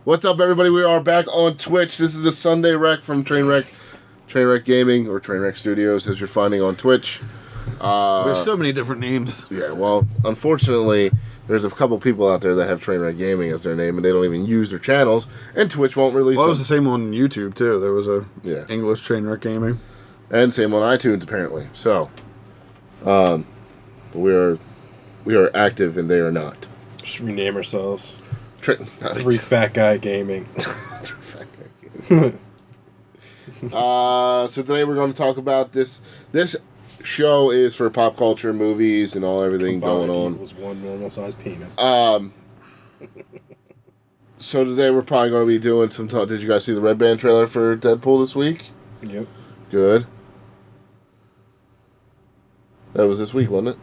What's up, everybody? We are back on Twitch. This is the Sunday Rec from Trainwreck Gaming, or Trainwreck Studios, as you're finding on Twitch. There's so many different names. Yeah, well, unfortunately, there's a couple people out there that have Trainwreck Gaming as their name, and they don't even use their channels, and Twitch won't release them. It was the same on YouTube, too. There was a English Trainwreck Gaming. And same on iTunes, apparently. So, we are active, and they are not. Just rename ourselves. Three Fat Guy Gaming. Three Fat Guy Gaming. So today we're going to talk about this. This show is for pop culture, movies, and everything going on. Equals one normal sized penis. So today we're probably going to be doing some talk. Did you guys see the Red Band trailer for Deadpool this week? Yep. Good. That was this week, wasn't it?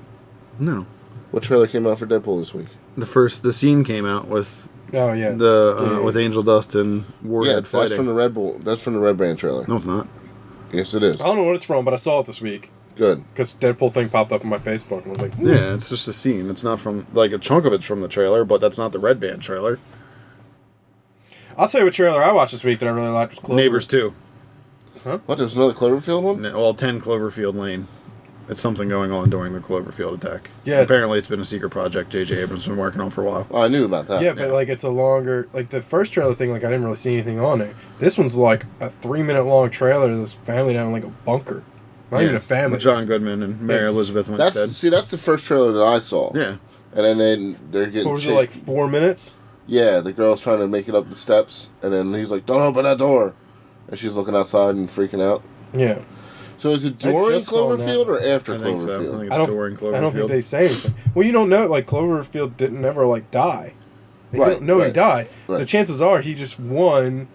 No. What trailer came out for Deadpool this week? The scene came out with with Angel Dust and Warhead fighting. That's from the Red Bull. That's from the Red Band trailer. No, it's not. Yes, it is. I don't know what it's from, but I saw it this week. Good. Because Deadpool thing popped up on my Facebook, and I was like, yeah, it's just a scene. It's not from, like, a chunk of it's from the trailer, but that's not the Red Band trailer. I'll tell you what trailer I watched this week that I really liked was Cloverfield. Neighbors 2. Huh? What, there's another Cloverfield one? Well, 10 Cloverfield Lane. It's something going on during the Cloverfield attack. Yeah. Apparently it's been a secret project J.J. Abrams has been working on for a while. Oh, I knew about that. Yeah, but like it's a longer, like the first trailer thing, like I didn't really see anything on it. This one's like a 3-minute long trailer of this family down in like a bunker. Not even a family. With John Goodman and Mary Elizabeth Winstead. See, that's the first trailer that I saw. Yeah. And then they're getting What was chased. it, like 4 minutes? Yeah, the girl's trying to make it up the steps, and then he's like, "Don't open that door," and she's looking outside and freaking out. Yeah. So is it during just saw Cloverfield or after I think so. Cloverfield? I think it's during Cloverfield. I don't think they say anything. Well, you don't know. Like Cloverfield didn't ever like die. They don't know he died. Right. So chances are he just won.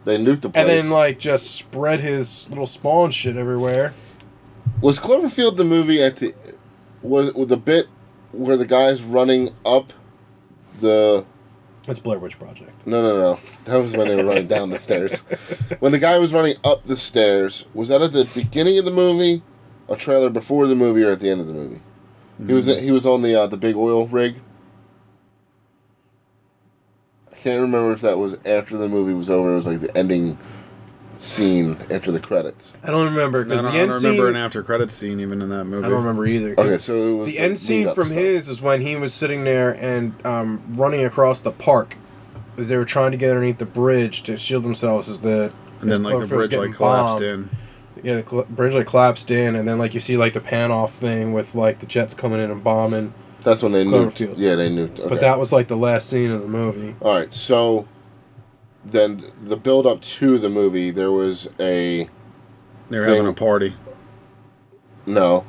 They nuked the place. And then like just spread his little spawn shit everywhere. Was Cloverfield the movie was the bit where the guy's running up the? It's Blair Witch Project. No. That was when they were running down the stairs. When the guy was running up the stairs, was that at the beginning of the movie, a trailer before the movie, or at the end of the movie? Mm-hmm. He was on the big oil rig. I can't remember if that was after the movie was over. It was like the ending scene after the credits. I don't remember because the end scene. I don't remember an after credits scene even in that movie. I don't remember either. Okay, so it was the end scene from his is when he was sitting there and running across the park, as they were trying to get underneath the bridge to shield themselves as the. And then like the bridge like collapsed in. Yeah, the bridge like collapsed in, and then like you see like the pan off thing with like the jets coming in and bombing. That's when they Cloverfield. nuked. Yeah, they nuked. Okay. But that was like the last scene of the movie. All right, so then the build up to the movie, there was they were having a party. No.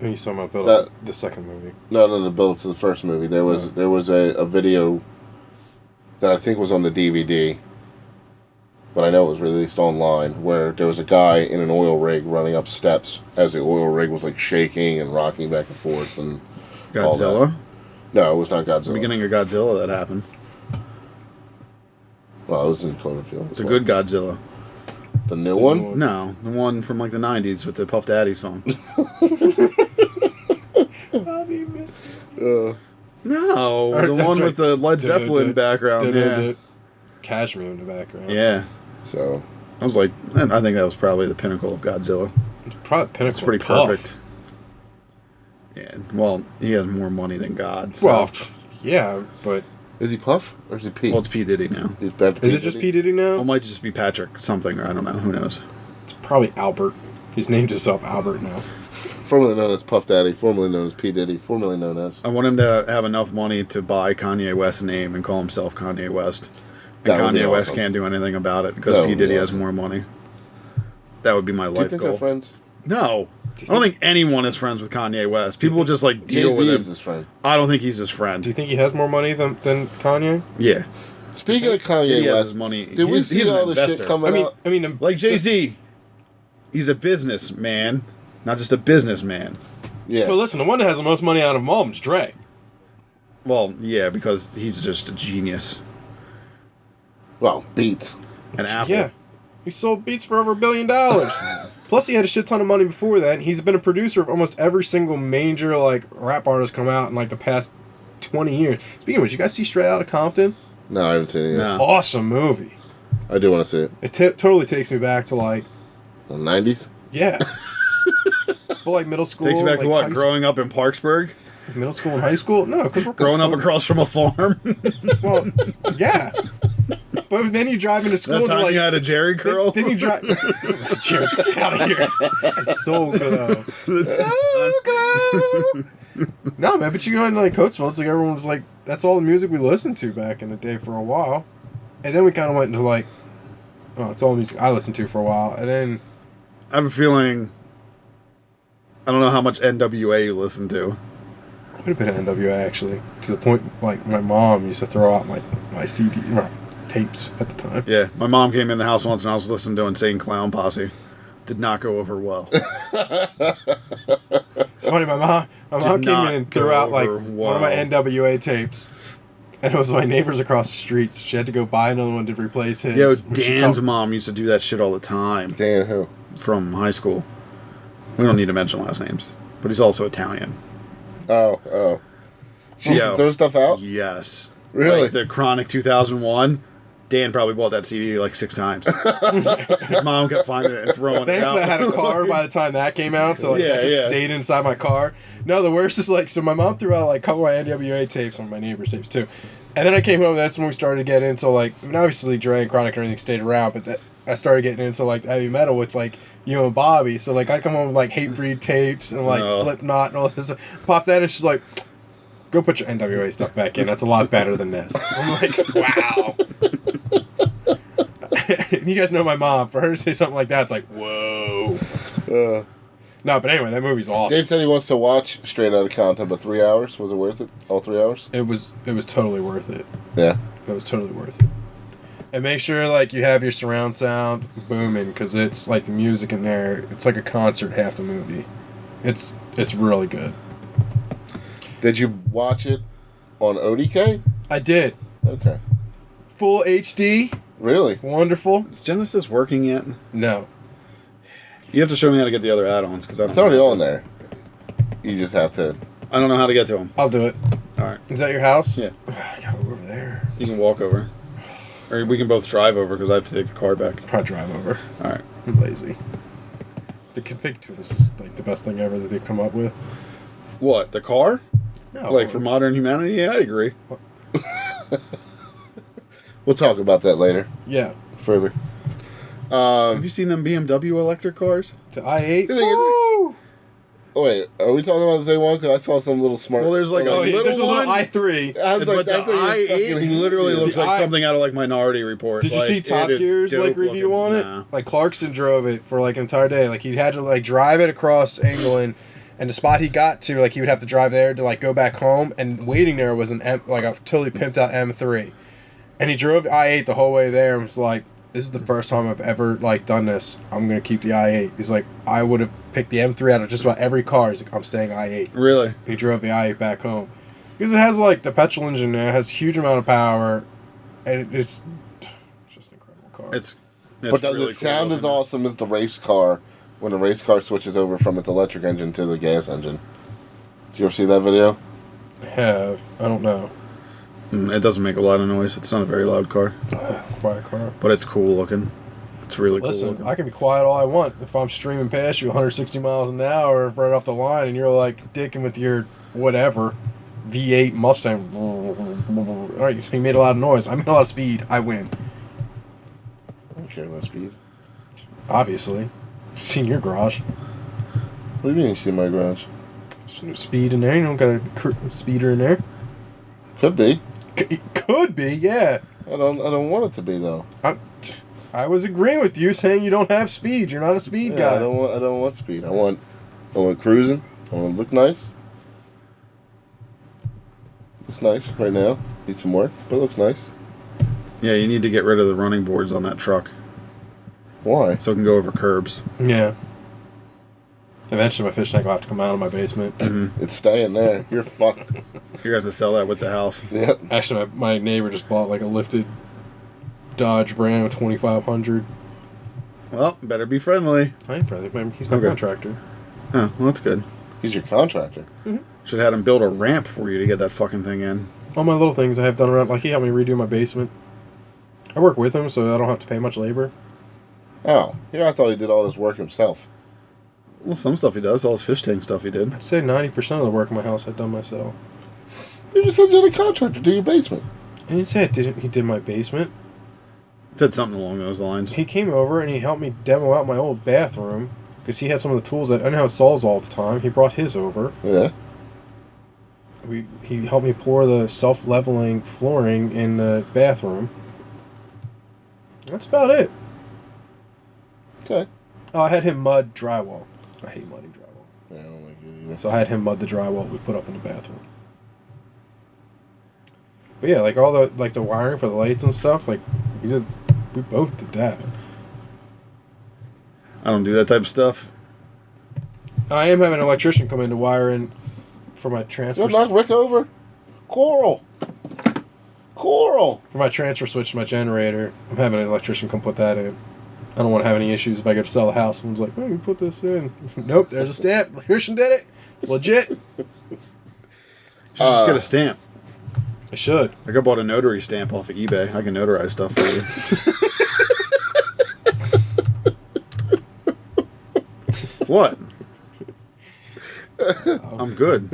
And you saw my build up the second movie. No, the build up to the first movie. There was a video that I think was on the DVD, but I know it was released online, where there was a guy in an oil rig running up steps as the oil rig was like shaking and rocking back and forth and Godzilla? All that. No, it was not Godzilla. The beginning of Godzilla that happened. Well, it was in Cloverfield. The good Godzilla. The new one? No, the one from like the 90s with the Puff Daddy song. Bobby missing. No, the one with the Led Zeppelin background. Yeah. Cashmere in the background. Yeah. So I was like, I think that was probably the pinnacle of Godzilla. It's probably pinnacle. It's pretty perfect. Yeah, well, he has more money than God. So. Well, yeah, but... Is he Puff or is he P? Well, it's P. Diddy now. Is it just P. Diddy now? Well, it might just be Patrick something, or I don't know. Who knows? It's probably Albert. He's named himself Albert now. Formerly known as Puff Daddy, formerly known as P. Diddy, formerly known as... I want him to have enough money to buy Kanye West's name and call himself Kanye West. And Kanye West can't do anything about it because P. Diddy has more money. That would be my life goal. Do you think they're friends? No. I don't think anyone is friends with Kanye West. People just like deal with him. Jay-Z is his friend. I don't think he's his friend. Do you think he has more money than Kanye? Yeah. Speaking of Kanye West, money. Did we see all the shit coming out? I mean, like Jay-Z, he's a businessman, not just a businessman. Yeah. But listen, the one that has the most money out of them all is Dre. Well, yeah, because he's just a genius. Well, Beats. An Apple. Yeah. He sold beats for over $1 billion. Plus, he had a shit ton of money before that. He's been a producer of almost every single major like rap artist come out in like the past 20 years. Speaking of which, you guys see Straight Outta Compton? No, I haven't seen it yet. No. Awesome movie. I do want to see it. It totally takes me back to like The 90s? yeah, but like middle school. Takes you back to like, what? Growing up in Parksburg? middle school and high school? No, because we're Growing up across from a farm? Well, yeah. But then you drive into school That and time you're like, you had a Jerry curl? then you drive. Jerry, get out of here. It's so good. So good. No, man, but you go into like Coatesville, it's like everyone was like, that's all the music we listened to back in the day for a while. And then we kind of went into like, oh, it's all the music I listened to for a while. And then. I have a feeling. I don't know how much NWA you listen to. Quite a bit of NWA actually. To the point, like, my mom used to throw out my CD, tapes at the time. Yeah, my mom came in the house once and I was listening to Insane Clown Posse. Did not go over well. It's funny, my mom came in and threw out like one of my NWA tapes, and it was my neighbors across the street. So she had to go buy another one to replace his. Yo, Dan's mom used to do that shit all the time. Dan who? From high school. We don't need to mention last names, but he's also Italian. Oh. She used to throw stuff out? Yes. Really? Like the Chronic 2001. Dan probably bought that CD like 6 times. His mom kept finding it and throwing it out. Thankfully, I had a car by the time that came out, so like that just stayed inside my car. No, the worst is like, so my mom threw out like a couple of NWA tapes, on my neighbor's tapes too. And then I came home, that's when we started to get into like, I mean, obviously Dre and Chronic and everything stayed around, but I started getting into like heavy metal with like you and Bobby. So like I'd come home with like Hatebreed tapes and like Slipknot and all this stuff. Pop that and she's like, go put your NWA stuff back in. That's a lot better than this. I'm like, wow. You guys know my mom. For her to say something like that, it's like, whoa. No, but anyway, that movie's awesome. Dave said he wants to watch Straight Outta Compton, but 3 hours? Was it worth it? All 3 hours? It was totally worth it. Yeah. It was totally worth it. And make sure like you have your surround sound booming, because it's like the music in there. It's like a concert half the movie. It's really good. Did you watch it on ODK? I did. Okay. Full HD. Really? Wonderful. Is Genesis working yet? No. You have to show me how to get the other add-ons, because It's already on there. You just have to. I don't know how to get to them. I'll do it. All right. Is that your house? Yeah. I gotta go over there. You can walk over. Or we can both drive over, because I have to take the car back. Probably drive over. All right. I'm lazy. The config tool is just like the best thing ever that they've come up with. What, the car? No. Like, for modern humanity? Yeah, I agree. We'll talk about that later. Yeah. Further. Have you seen them BMW electric cars? The i8. Woo! Woo! Oh, wait. Are we talking about the same one? Because I saw some little smart... Well, there's like Oh, a yeah, little there's a little one. i3. I was like, But the that thing is i8 fucking literally huge. looks like something out of like Minority Report. Did you Like, see Top it is Gear's like dope review looking. on it? Nah. Like Clarkson drove it for like an entire day. Like he had to like drive it across England, and the spot he got to, like he would have to drive there to like go back home, and waiting there was like a totally pimped out M3, and he drove the i8 the whole way there and was like, this is the first time I've ever like done this. I'm gonna keep the i8. He's like, I would have picked the M3 out of just about every car. He's like, I'm staying i8. Really? And he drove the i8 back home because it has like the petrol engine there. It has a huge amount of power, and it's just an incredible car. It's But does really it sound cool as looking. awesome as the race car when the race car switches over from its electric engine to the gas engine? Did you ever see that video? I don't know. It doesn't make a lot of noise. It's not a very loud car, Quiet car. but it's cool looking. It's really cool Listen, looking. I can be quiet all I want. If I'm streaming past you 160 miles an hour right off the line and you're like dicking with your whatever V8 Mustang. All right, so you made a lot of noise. I made a lot of speed. I win. I don't care about speed. Obviously. Seen your garage. What do you mean you see my garage? There's no speed in there. You don't got a speeder in there. Could be. It could be, yeah. I don't want it to be though. I was agreeing with you saying you don't have speed. You're not a speed Yeah, guy. I don't want speed. I want cruising. I want to look nice. Looks nice right now. Need some work, but it looks nice. Yeah, you need to get rid of the running boards on that truck Why? so it can go over curbs. Yeah. Eventually my fish tank will have to come out of my basement. It's staying there. You're fucked. You're going to have to sell that with the house. Yep. Actually, my neighbor just bought like a lifted Dodge Ram 2500. Well, better be friendly. I ain't friendly. He's my contractor. Oh, well, that's good. He's your contractor. Mm-hmm. Should have had him build a ramp for you to get that fucking thing in. All my little things I have done around, like he helped me redo my basement. I work with him, so I don't have to pay much labor. Oh, I thought he did all this work himself. Well, some stuff he does. All his fish tank stuff he did. I'd say 90% of the work in my house I've done myself. You just said you had a contractor do your basement. I didn't say he did my basement. Said something along those lines. He came over and he helped me demo out my old bathroom because he had some of the tools that I didn't have saws all the time. He brought his over. Yeah. He helped me pour the self-leveling flooring in the bathroom. That's about it. Okay. Oh, I had him mud drywall. I hate mudding drywall. Yeah, I don't like it either. So I had him mud the drywall we put up in the bathroom. But yeah, like all the wiring for the lights and stuff, like we both did that. I don't do that type of stuff. I am having an electrician come in to wire in for my transfer. Don't knock Rick over. Coral. For my transfer switch to my generator, I'm having an electrician come put that in. I don't want to have any issues if I go to sell a house. Someone's like, "Oh, you put this in." Nope, there's a stamp. Electrician did it. It's legit. You should just get a stamp. I should. Like I bought a notary stamp off of eBay. I can notarize stuff for you. What? I'm good.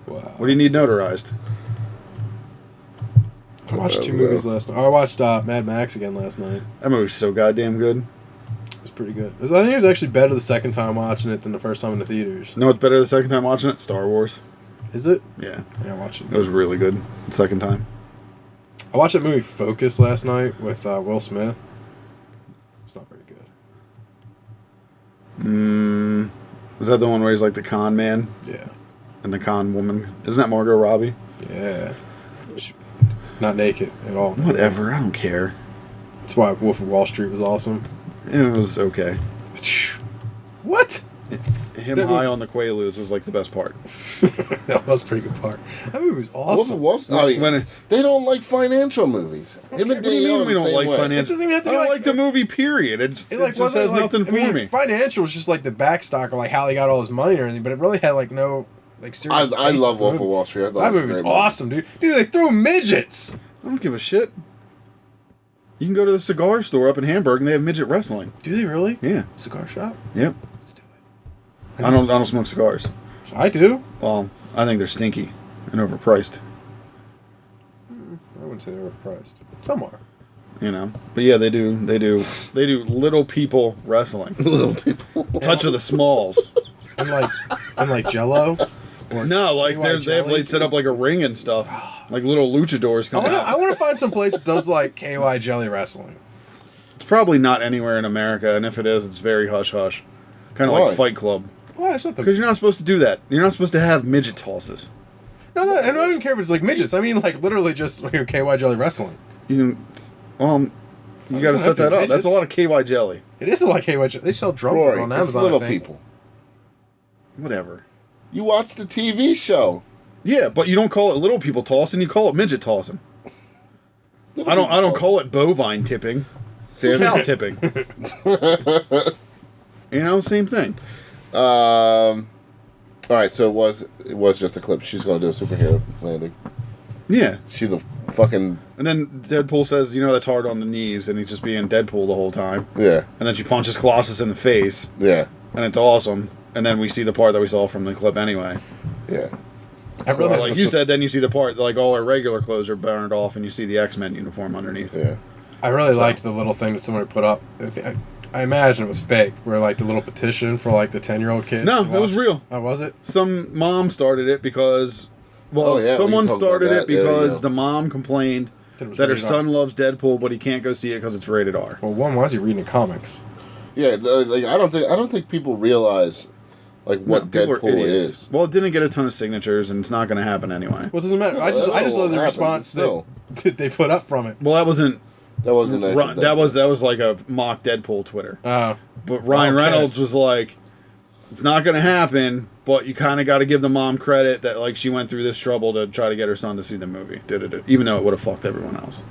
Wow. What do you need notarized? I watched two movies last night. I watched Mad Max again last night. That movie's so goddamn good. It was pretty good. I think it was actually better the second time watching it than the first time in the theaters. No, it's better the second time watching it? Star Wars. Is it? Yeah. Yeah, I watched it. It was really good the second time. I watched that movie Focus last night with Will Smith. It's not very good. Is that the one where he's like the con man? Yeah. And the con woman? Isn't that Margot Robbie? Yeah. Not naked at all. Whatever, I don't care. That's why Wolf of Wall Street was awesome. It was okay. What? Him high on the Quaaludes was like the best part. That was a pretty good part. That movie was awesome. They don't like financial movies. What do you mean we don't like financial? It doesn't even have to be I don't like the movie, period. It just has nothing for me. Financial was just like the backstock of like how he got all his money and everything, but it really had like no like serious. I love Wolf of Wall Street. That movie was awesome, dude. Dude, they threw midgets. I don't give a shit. You can go to the cigar store up in Hamburg and they have midget wrestling. Do they really? Yeah. Cigar shop? Yep. Let's do it. I don't smoke cigars. I do. Well, I think they're stinky and overpriced. I wouldn't say they're overpriced. Some are. You know, but yeah, they do little people wrestling. Little people. Touch of the Smalls. And like Jello. Or no, like they have like set up like a ring and stuff, like little luchadors come out. I want to find some place that does like KY jelly wrestling. It's probably not anywhere in America, and if it is, it's very hush hush, kind of like Fight Club. Why? It's not because you're not supposed to do that. You're not supposed to have midget tosses. No, I don't even care if it's like midgets. I mean, like literally just KY jelly wrestling. You got to set that up. That's a lot of KY jelly. It is a lot of KY jelly. They sell drums on Amazon. It's little people. Whatever. You watch the TV show. Yeah, but you don't call it little people tossing. You call it midget tossing. I don't call it bovine tipping. Cow tipping. Same thing. All right, so it was just a clip. She's going to do a superhero landing. Yeah, she's a fucking. And then Deadpool says, that's hard on the knees, and he's just being Deadpool the whole time. Yeah. And then she punches Colossus in the face. Yeah. And it's awesome. And then we see the part that we saw from the clip anyway. Yeah. Like you said, then you see the part like all our regular clothes are burned off, and you see the X-Men uniform underneath. Yeah. I really liked the little thing that somebody put up. I imagine it was fake, where like the little petition for like the 10-year-old kid. No, it was real. Oh, was it? Some mom started it because, someone started it because the mom complained that her son loves Deadpool, but he can't go see it because it's rated R. Well, why is he reading comics? Yeah, like I don't think people realize like what Deadpool is. Well, it didn't get a ton of signatures, and it's not going to happen anyway. Well, it doesn't matter. I just love the response that they put up from it. Well, that wasn't. That was like a mock Deadpool Twitter. But Ryan Reynolds was like, "It's not going to happen, but you kind of got to give the mom credit that like she went through this trouble to try to get her son to see the movie. Even though it would have fucked everyone else.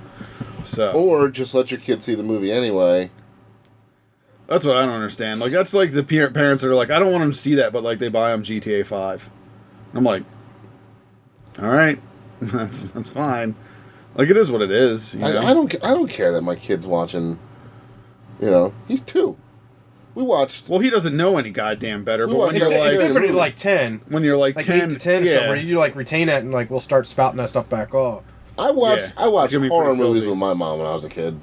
So or just let your kid see the movie anyway." That's what I don't understand. Like, that's like the parents are like, I don't want them to see that, but like they buy them GTA 5. I'm like, all right, that's fine. Like, it is what it is. You know? I don't care that my kid's watching. You know, he's 2. We watched. Well, he doesn't know any goddamn better. But when it's you're like, different at like 10. When you're like 10 8 to 10 yeah. somewhere, you like retain that and like we'll start spouting that stuff back off. I watched It's gonna be horror pretty movies filthy. with my mom when I was a kid.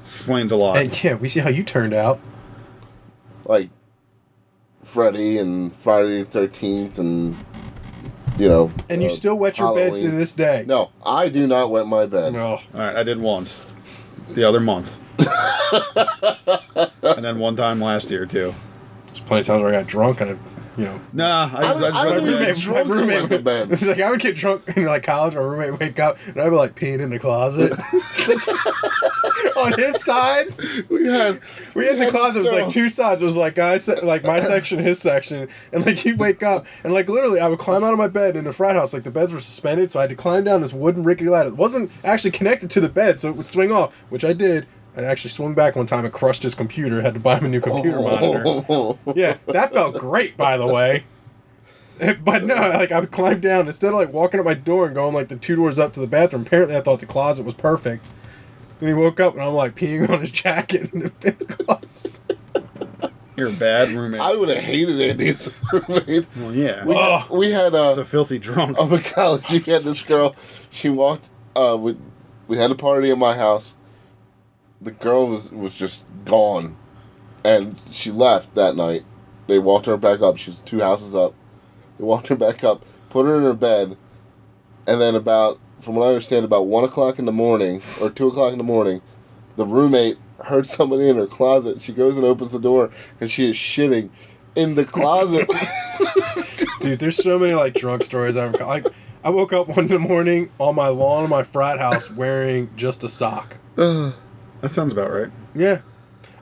Explains a lot. And yeah, we see how you turned out. Like Freddy and Friday the 13th and you know. And you still wet your bed to Halloween. this day. No, I do not wet my bed. No. All right, I did once. The other month. And then one time last year, too. There's plenty of times where I got drunk and Nah, I just I like, would get my drunk and roommate wet the bed. It's like I would get drunk in like college. My roommate would wake up and I'd be like peeing in the closet. On his side, We had the closet. It was like 2 sides. It was like like my section, his section, and like he'd wake up and like literally I would climb out of my bed in the frat house. Like the beds were suspended, so I had to climb down this wooden rickety ladder. It wasn't actually connected to the bed, so it would swing off, which I did. I actually swung back one time and crushed his computer. Had to buy him a new computer monitor. Yeah, that felt great, by the way. But no, like I would climb down instead of like walking up my door and going like the 2 doors up to the bathroom. Apparently, I thought the closet was perfect. And he woke up and I'm like peeing on his jacket in the closet. you're a bad roommate. I would have hated Andy's roommate. Well, yeah. We had It's a filthy drunk. up in college. We had this girl. She walked. We had a party at my house. The girl was just gone, and she left that night. They walked her back up. She's 2 houses up. They walked her back up, put her in her bed, and then from what I understand, about 1 o'clock in the morning or 2 o'clock in the morning, the roommate heard somebody in her closet. She goes and opens the door, and she is shitting in the closet. Dude, there's so many like drunk stories I've ever. Like, I woke up one in the morning on my lawn of my frat house wearing just a sock. That sounds about right. Yeah.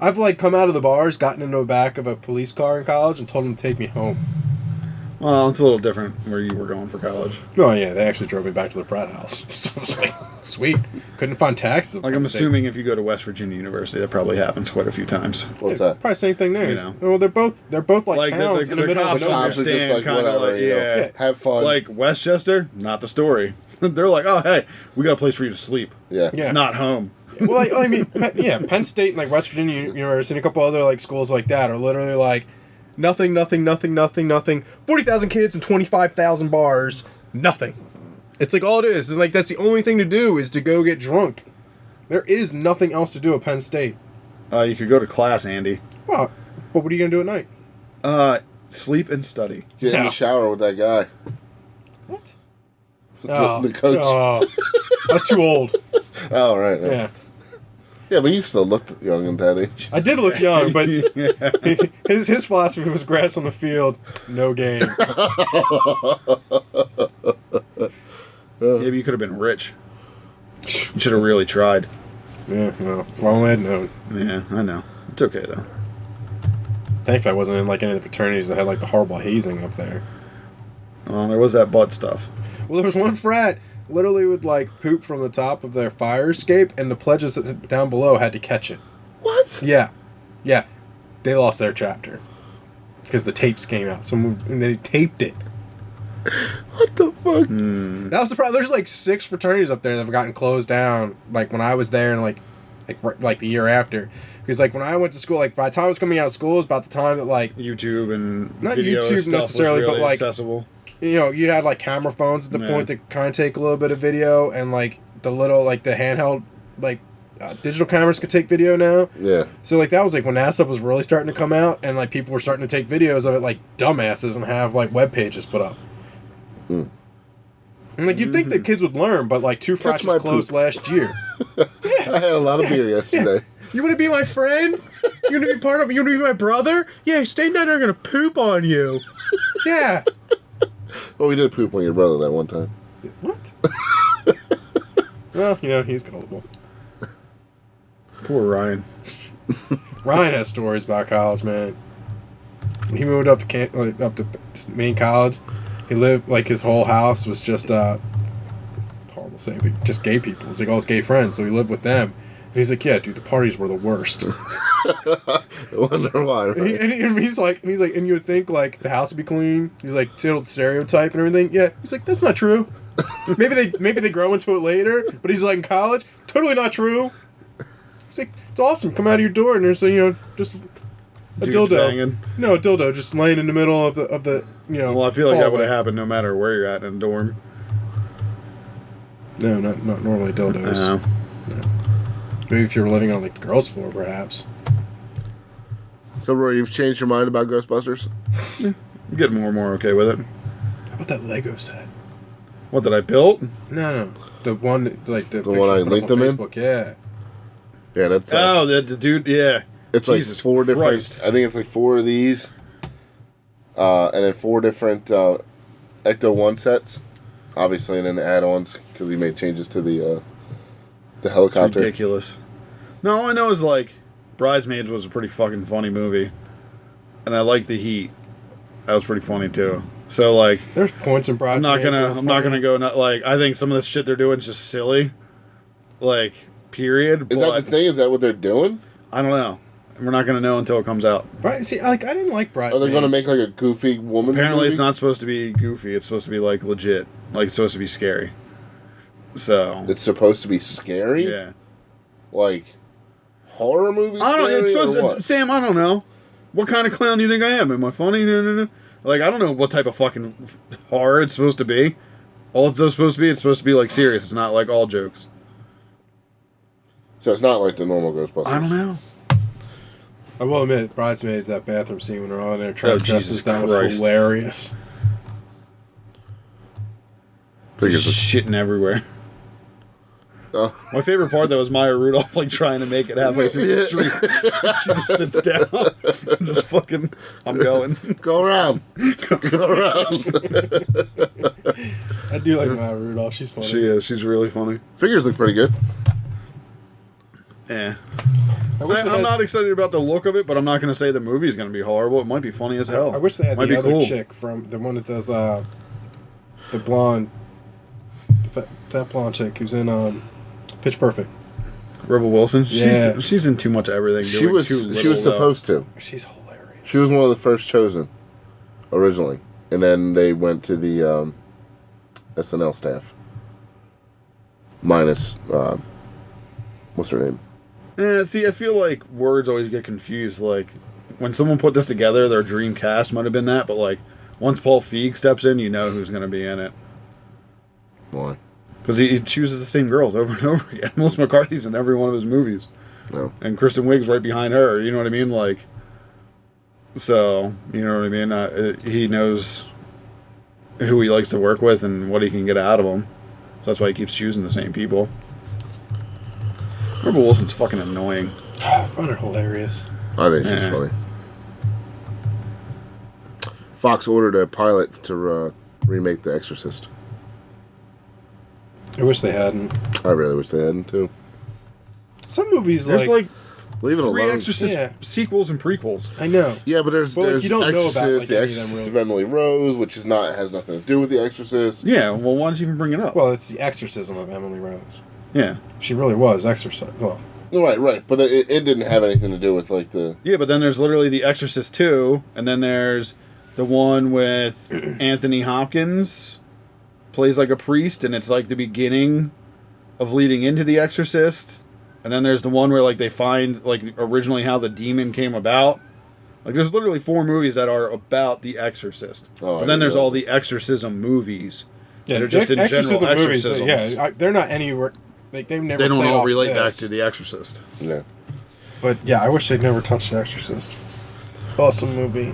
I've like come out of the bars, gotten into the back of a police car in college, and told them to take me home. Well, it's a little different where you were going for college. Oh yeah, they actually drove me back to the frat house. So I was like, sweet. Couldn't find taxes. Like, I'm assuming if you go to West Virginia University, that probably happens quite a few times. What's that? Probably same thing there. You know. Well, they're both like towns in the middle of cops nowhere. Cops are just understand like, kind of whatever, like, you know, yeah. have fun. Like, Westchester, not the story. They're like, oh, hey, we got a place for you to sleep. Yeah. It's not home. Well, I mean, yeah, Penn State and like West Virginia University and a couple other like schools like that are literally like nothing. 40,000 kids and 25,000 bars. Nothing. It's like all it is. It's like that's the only thing to do is to go get drunk. There is nothing else to do at Penn State. You could go to class, Andy. Well, but what are you gonna do at night? Sleep and study. Get in the shower with that guy. What? The coach. Oh, I was too old. Oh, right. Yeah. Yeah, but you still looked young at that age. I did look young, but his philosophy was grass on the field, no game. Maybe you could have been rich. You should have really tried. Yeah, well, if I only had known. Yeah, I know. It's okay, though. Thankfully, I wasn't in like any of the fraternities that had like the horrible hazing up there. Well, there was that butt stuff. Well, there was one frat literally would like poop from the top of their fire escape, and the pledges down below had to catch it. What? Yeah. They lost their chapter because the tapes came out. And they taped it. What the fuck? That was the problem. There's like 6 fraternities up there that have gotten closed down. Like when I was there, and like the year after, because like when I went to school, like by the time I was coming out of school, it was about the time that like YouTube and not video YouTube stuff necessarily, was really but like accessible. You know, you had like camera phones at the point to kind of take a little bit of video, and like the little like the handheld like digital cameras could take video now. Yeah. So like that was like when that stuff was really starting to come out, and like people were starting to take videos of it like dumbasses and have like web pages put up. And like you'd think that kids would learn, but like 2 frats was closed last year. I had a lot of beer yesterday. You want to be my friend? You want to be part of it? You want to be my brother? Yeah, staying down there and gonna poop on you. Yeah. Well, we did poop on your brother that one time. What? Well, you know, he's gullible. Poor Ryan. Ryan has stories about college, man. When he moved up to up to main college, he lived like his whole house was just horrible to say, but just gay people. It was like all his gay friends, so he lived with them. He's like, yeah, dude, the parties were the worst. I wonder why. Right? And he's like, and you would think like the house would be clean. He's like, total stereotype and everything. Yeah, he's like, that's not true. maybe they grow into it later, but he's like in college, totally not true. He's like, it's awesome. Come out of your door and there's just a Dudes dildo. banging. No, a dildo just laying in the middle of the Well, I feel like that hallway. would have happened no matter where you're at in a dorm. No, not normally dildos. No. Maybe if you're living on like the girls' floor, perhaps. So, Roy, you've changed your mind about Ghostbusters? I'm getting more and more okay with it. How about that Lego set? What did I build? No, the one like the one I put up linked on them in? Facebook. Yeah. Yeah, that's. The dude, yeah. It's Jesus like 4 different. Christ. I think it's like 4 of these, and then 4 different Ecto 1 sets, obviously, and then add-ons because we made changes to the helicopter. It's ridiculous. No, all I know is like Bridesmaids was a pretty fucking funny movie, and I like The Heat. That was pretty funny too. So like, There's points in I'm Bridesmaids. not gonna go like I think some of the shit they're doing is just silly. Like, period. Is that the thing? Is that what they're doing? I don't know. We're not gonna know until it comes out. See, like I didn't like Are Bridesmaids. they going to make like a goofy woman? Apparently, movie? it's not supposed to be goofy. It's supposed to be like legit. Like it's supposed to be scary. So It's supposed to be scary. yeah. Like horror movie. I don't. It's scary, supposed or what? Sam. I don't know. What kind of clown do you think I am? Am I funny? No. Like I don't know what type of fucking horror it's supposed to be. All it's supposed to be, it's supposed to be like serious. It's not like all jokes. So it's not like the normal Ghostbusters. I don't know. I will admit, Bridesmaids, that bathroom scene when they're all in there trying to dress Jesus us down was Christ. hilarious. Figures Just shitting everywhere. Oh. My favorite part though was Maya Rudolph like trying to make it halfway through the street. She just sits down, just fucking. I'm going. Go around. Go around. I do like Maya Rudolph. She's funny. She is. She's really funny. Figures look pretty good. Yeah. I I'm not excited about the look of it, but I'm not going to say the movie's going to be horrible. It might be funny as hell. I wish they had Might the be other cool. chick from the one that does the blonde, the fat blonde chick who's in Pitch Perfect. Rebel Wilson. Yeah. She's in too much everything. She doing was too little, she was supposed to. She's hilarious. She was one of the first chosen, originally, and then they went to the SNL staff. Minus what's her name? Yeah, see, I feel like words always get confused. Like, when someone put this together, their dream cast might have been that, but, like, once Paul Feig steps in, you know who's going to be in it. Why? Because he chooses the same girls over and over again. Melissa McCarthy's in every one of his movies. No. And Kristen Wiig's right behind her, you know what I mean? Like, so, you know what I mean? He knows who he likes to work with and what he can get out of them. So that's why he keeps choosing the same people. Rebel Wilson's fucking annoying. I find her hilarious. I think she's funny. Fox ordered a pilot to remake The Exorcist. I wish they hadn't. I really wish they hadn't too. Some movies There's like Leave it 3 alone. Exorcist sequels and prequels. I know. Yeah, but there's you don't know Exorcist, about, like, The any of them, Exorcist really. of Emily Rose, which is not has nothing to do with The Exorcist. Yeah, well, why don't you even bring it up? Well, it's the exorcism of Emily Rose. Yeah. She really was exorcised. Well, Right, but it didn't have anything to do with like the. Yeah, but then there's literally The Exorcist 2, and then there's the one with Anthony Hopkins, plays like a priest, and it's like the beginning of leading into The Exorcist. And then there's the one where like they find like originally how the demon came about. Like there's literally 4 movies that are about The Exorcist. Oh, but then there's all the exorcism movies. yeah, They're just in exorcism general movies. exorcisms. Yeah, they're not anywhere. Like they've never. They don't played all off relate back this. to The Exorcist. Yeah. But yeah, I wish they'd never touched The Exorcist. Awesome movie.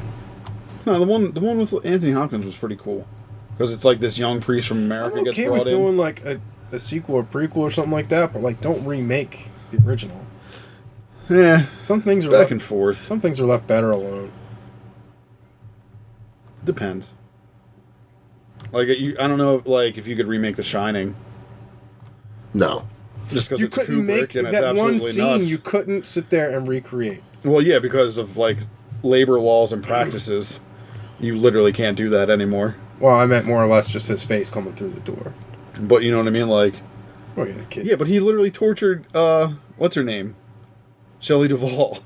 No, the one with Anthony Hopkins was pretty cool. Because it's like this young priest from America I'm gets okay brought with in. doing like a sequel or prequel or something like that, but like don't remake the original. Yeah, Some things are back left, and forth. some things are left better alone. Depends. Like I don't know, like if you could remake The Shining, No. just because You it's couldn't Kubrick make and it's that absolutely one scene. nuts. You couldn't sit there and recreate. Well, yeah, because of like labor laws and practices, you literally can't do that anymore. Well, I meant more or less just his face coming through the door. But you know what I mean, like Oh yeah, the kids. yeah, but he literally tortured what what's her name? Shelley Duvall.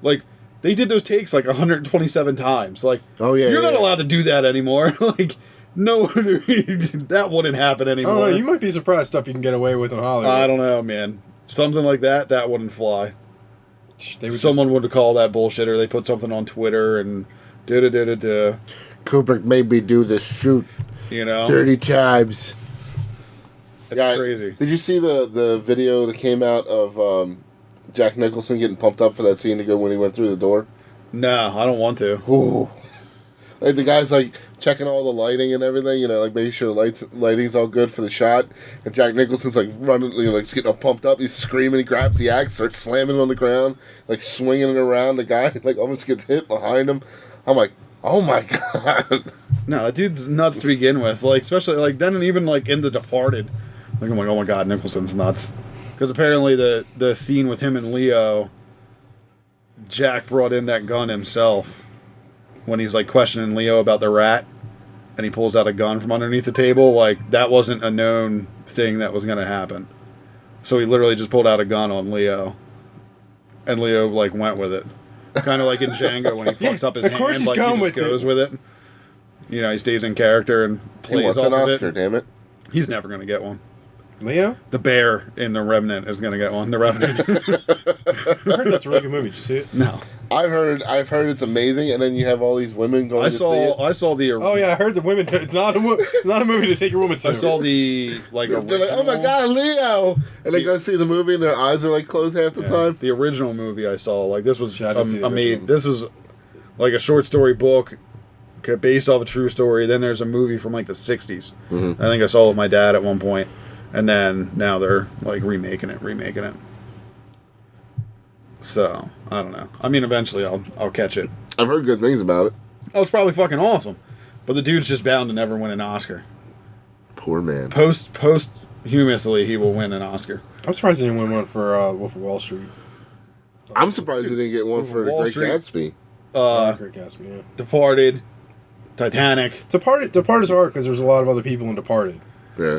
Like, they did those takes like 127 times. Like, oh yeah, you're not allowed to do that anymore. Like, no, that wouldn't happen anymore. Oh, you might be surprised stuff you can get away with in Hollywood. I don't know, man. Something like that wouldn't fly. Someone would call that bullshit, or they put something on Twitter and da-da-da-da-da. Kubrick made me do this shoot, 30 times. That's crazy. Did you see the video that came out of Jack Nicholson getting pumped up for that scene to go when he went through the door? No, I don't want to. Ooh. Like the guy's like checking all the lighting and everything, like making sure lighting's all good for the shot. And Jack Nicholson's like running, like just getting all pumped up. He's screaming. He grabs the axe, starts slamming it on the ground, like swinging it around. The guy like almost gets hit behind him. I'm like, oh my god. No, that dude's nuts to begin with. Like especially like then and even like in The Departed. Like I'm like, oh my god, Nicholson's nuts. Because apparently the scene with him and Leo, Jack brought in that gun himself. When he's like questioning Leo about the rat, and he pulls out a gun from underneath the table, like that wasn't a known thing that was going to happen. So he literally just pulled out a gun on Leo, and Leo like went with it, kind of like in Django when he fucks up his hand, like he just goes with it. He stays in character and plays off of it. Damn it, he's never going to get one. Leo? The bear in The Revenant is going to get one. The Revenant. I heard that's a really good movie. Did you see it? No. I've heard it's amazing, and then you have all these women going to see it. I saw the... Oh, yeah, I heard the women... It's not a movie to take your woman to. I saw the, original... They're like, oh my god, Leo! And they go see the movie, and their eyes are, closed half the time. The original movie I saw, this was... This is, a short story book based off a true story. Then there's a movie from, the 60s. Mm-hmm. I think I saw it with my dad at one point. And then now they're remaking it. So I don't know. I mean, eventually I'll catch it. I've heard good things about it. Oh, it's probably fucking awesome. But the dude's just bound to never win an Oscar. Poor man. Posthumously, he will win an Oscar. I'm surprised he didn't win one for Wolf of Wall Street. I'm surprised he didn't get one for The Great Gatsby. Great Gatsby, yeah. Departed, Titanic. Departed is hard because there's a lot of other people in Departed. Yeah.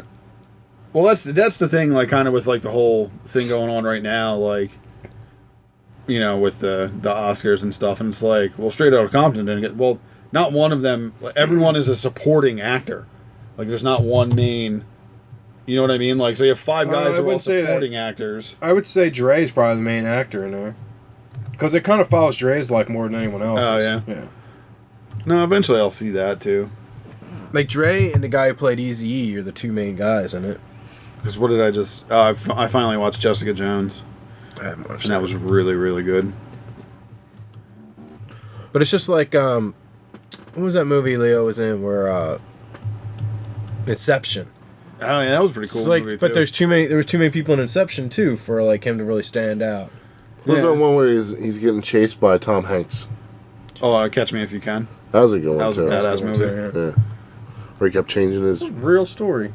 Well, that's the thing, kind of with the whole thing going on right now, with the Oscars and stuff, and it's Straight Outta Compton didn't get. Well, not one of them. Everyone is a supporting actor. There's not one main. You know what I mean? So you have five guys who are all supporting actors. I would say Dre's probably the main actor in there, because it kind of follows Dre's more than anyone else's. Oh yeah. Yeah. No, eventually I'll see that too. Dre and the guy who played Eazy-E are the two main guys in it. Because what did I just... I finally watched Jessica Jones. I haven't watched that. And that was really, really good. But it's just what was that movie Leo was in where... Inception. Oh, yeah, that was a pretty cool movie, but there was too many people in Inception, too, for him to really stand out. What's that one where he's getting chased by Tom Hanks? Oh, Catch Me If You Can. That was a good one, too. That was a badass movie. Yeah. Where he kept changing his... Real story.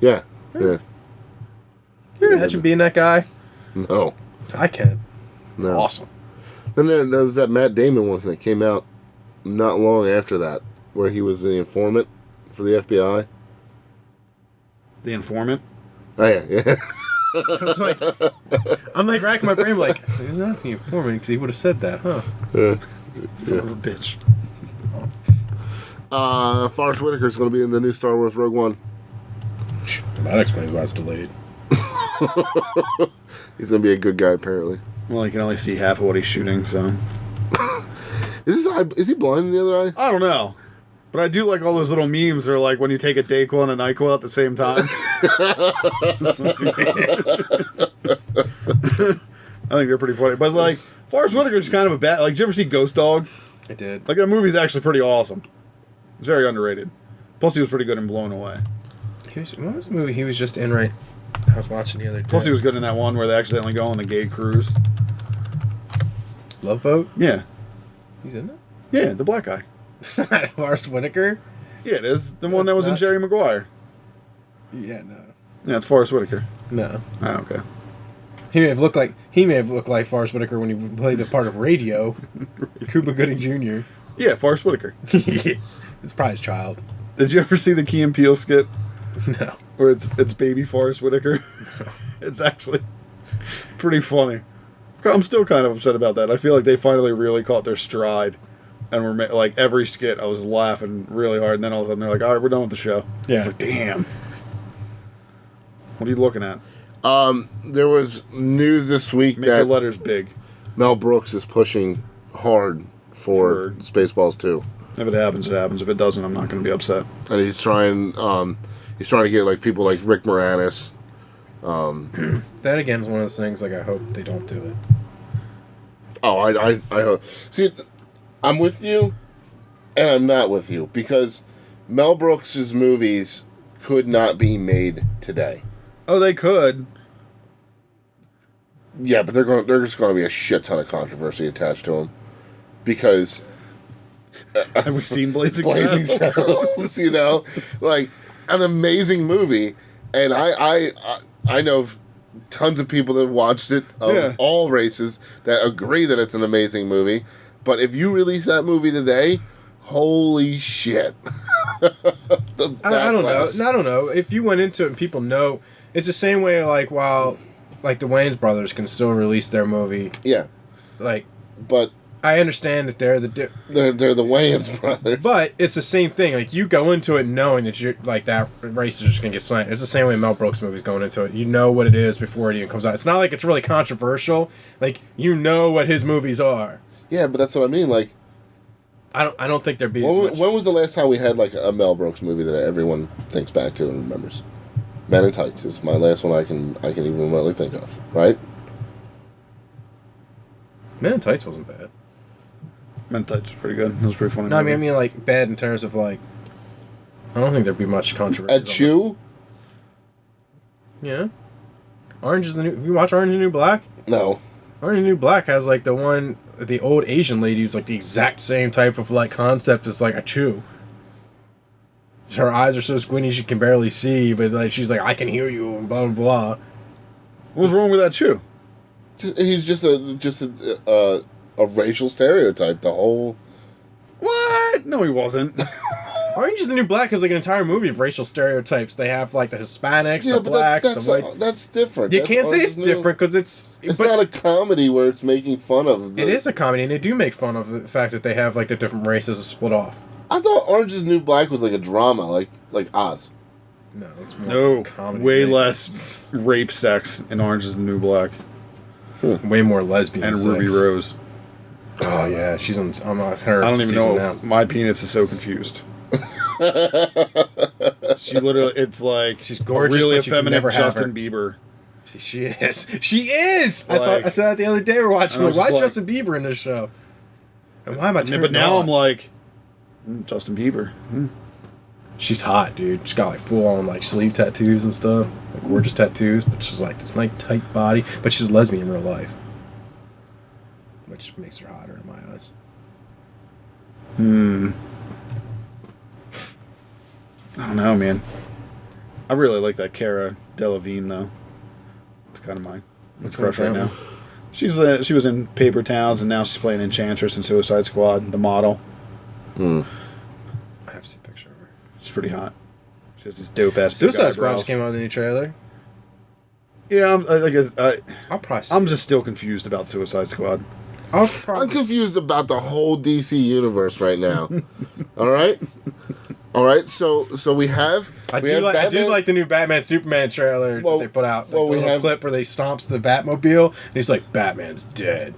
Yeah. Yeah. Can you imagine being that guy? No. I can. No. Awesome. Then there was that Matt Damon one that came out not long after that, where he was the informant for the FBI. The Informant? Oh, yeah. It's I'm racking my brain he's not the informant because he would have said that, huh? Son of a bitch. Forrest Whitaker's going to be in the new Star Wars Rogue One. That explains why it's delayed. He's going to be a good guy, apparently. Well, you can only see half of what he's shooting, so... Is he blind in the other eye? I don't know. But I do like all those little memes that are when you take a Dayquil and a NyQuil at the same time. I think they're pretty funny. But, Forrest Whitaker's kind of a bad... did you ever see Ghost Dog? I did. That movie's actually pretty awesome. It's very underrated. Plus, he was pretty good in Blown Away. What was the movie he was just in I was watching the other day? Plus, he was good in that one where they accidentally go on the gay cruise. Love Boat? Yeah. He's in it? Yeah, the black guy. Forrest Whitaker? Yeah, it is. The one that was in Jerry Maguire. Yeah, no. Yeah, it's Forrest Whitaker. No. Oh, okay. He may have looked like Forrest Whitaker when he played the part of Radio. Cuba Gooding Jr. Yeah, Forrest Whitaker. It's probably his child. Did you ever see the Key and Peele skit? No. Where it's baby Forrest Whitaker? It's actually Pretty funny. I'm still kind of upset about that. I feel like they finally really caught their stride. And we're like, every skit, I was laughing really hard. And then all of a sudden, they're like, all right, we're done with the show. Yeah. It's like, damn. What are you looking at? There was news this week Make that the letters big. Mel Brooks is pushing hard for Spaceballs 2. If it happens, it happens. If it doesn't, I'm not going to be upset. And he's trying to get like people like Rick Moranis. That again is one of those things. Like, I hope they don't do it. Oh, I hope. See, I'm with you, and I'm not with you because Mel Brooks's movies could not be made today. Oh, they could. Yeah, but there's going to be a shit ton of controversy attached to them because. Have we seen Blazing Saddles? Saddles? You know, like an amazing movie, and I know tons of people that watched it of all races that agree that it's an amazing movie. But if you release that movie today, holy shit! I don't know. I don't know. If you went into it and people know, it's the same way. Like while, like the Wayans brothers can still release their movie. Yeah. Like, but I understand that they're the Wayans brothers. But it's the same thing. Like you go into it knowing that you're like that race is just gonna get slanted. It's the same way Mel Brooks movies going into it. You know what it is before it even comes out. It's not like it's really controversial. Like you know what his movies are. Yeah, but that's what I mean. Like, I don't think there'd be. When was the last time we had like a Mel Brooks movie that everyone thinks back to and remembers? Men in Tights is my last one I can even remotely think of. Right? Men in Tights wasn't bad. Men in Tights was pretty good. It was pretty funny. No, I mean like bad in terms of like. I don't think there'd be much controversy. A Chew? Yeah. Orange is the New. Have you watched Orange is the New Black? No. Orange is the New Black has like the old Asian lady who's like the exact same type of like concept as like a Chew. Her eyes are so squinty she can barely see, but like she's like, I can hear you and blah blah blah. What's wrong with that Chew? He's just a racial stereotype. The whole. What? No, he wasn't. Orange is the New Black is like an entire movie of racial stereotypes. They have like the Hispanics, the blacks, the whites. That's different. You can't say it's different because it's not a comedy where it's making fun of. It is a comedy, and they do make fun of the fact that they have like the different races split off. I thought Orange is the New Black was like a drama, like Oz. No, it's more like a comedy. Way less rape sex in Orange is the New Black. Way more lesbian and sex. Ruby Rose. Oh yeah, she's on. I'm on her. I don't even know. Now. My penis is so confused. She literally, it's like she's gorgeous, really but effeminate Justin her. Bieber. She is. She is. Like, I said that the other day. We're watching. Like, why is like, Justin Bieber in this show? And why am I turning But now on? I'm like, Justin Bieber. She's hot, dude. She's got like full on like sleeve tattoos and stuff, like gorgeous tattoos. But she's like this nice tight body. But she's a lesbian in real life, which makes her hotter in my eyes. I don't know, man. I really like that Cara Delevingne though. It's kind of my crush right now. She was in Paper Towns and now she's playing Enchantress in Suicide Squad, the model. I have to see a picture of her. She's pretty hot. She has these dope ass. Suicide Squad just came out with a new trailer. Yeah, I'm just still confused about Suicide Squad. I'm confused about the whole DC universe right now. All right. So we have. I do like the new Batman Superman trailer that they put out. Like we have a clip where they stomps the Batmobile and he's like, "Batman's dead,"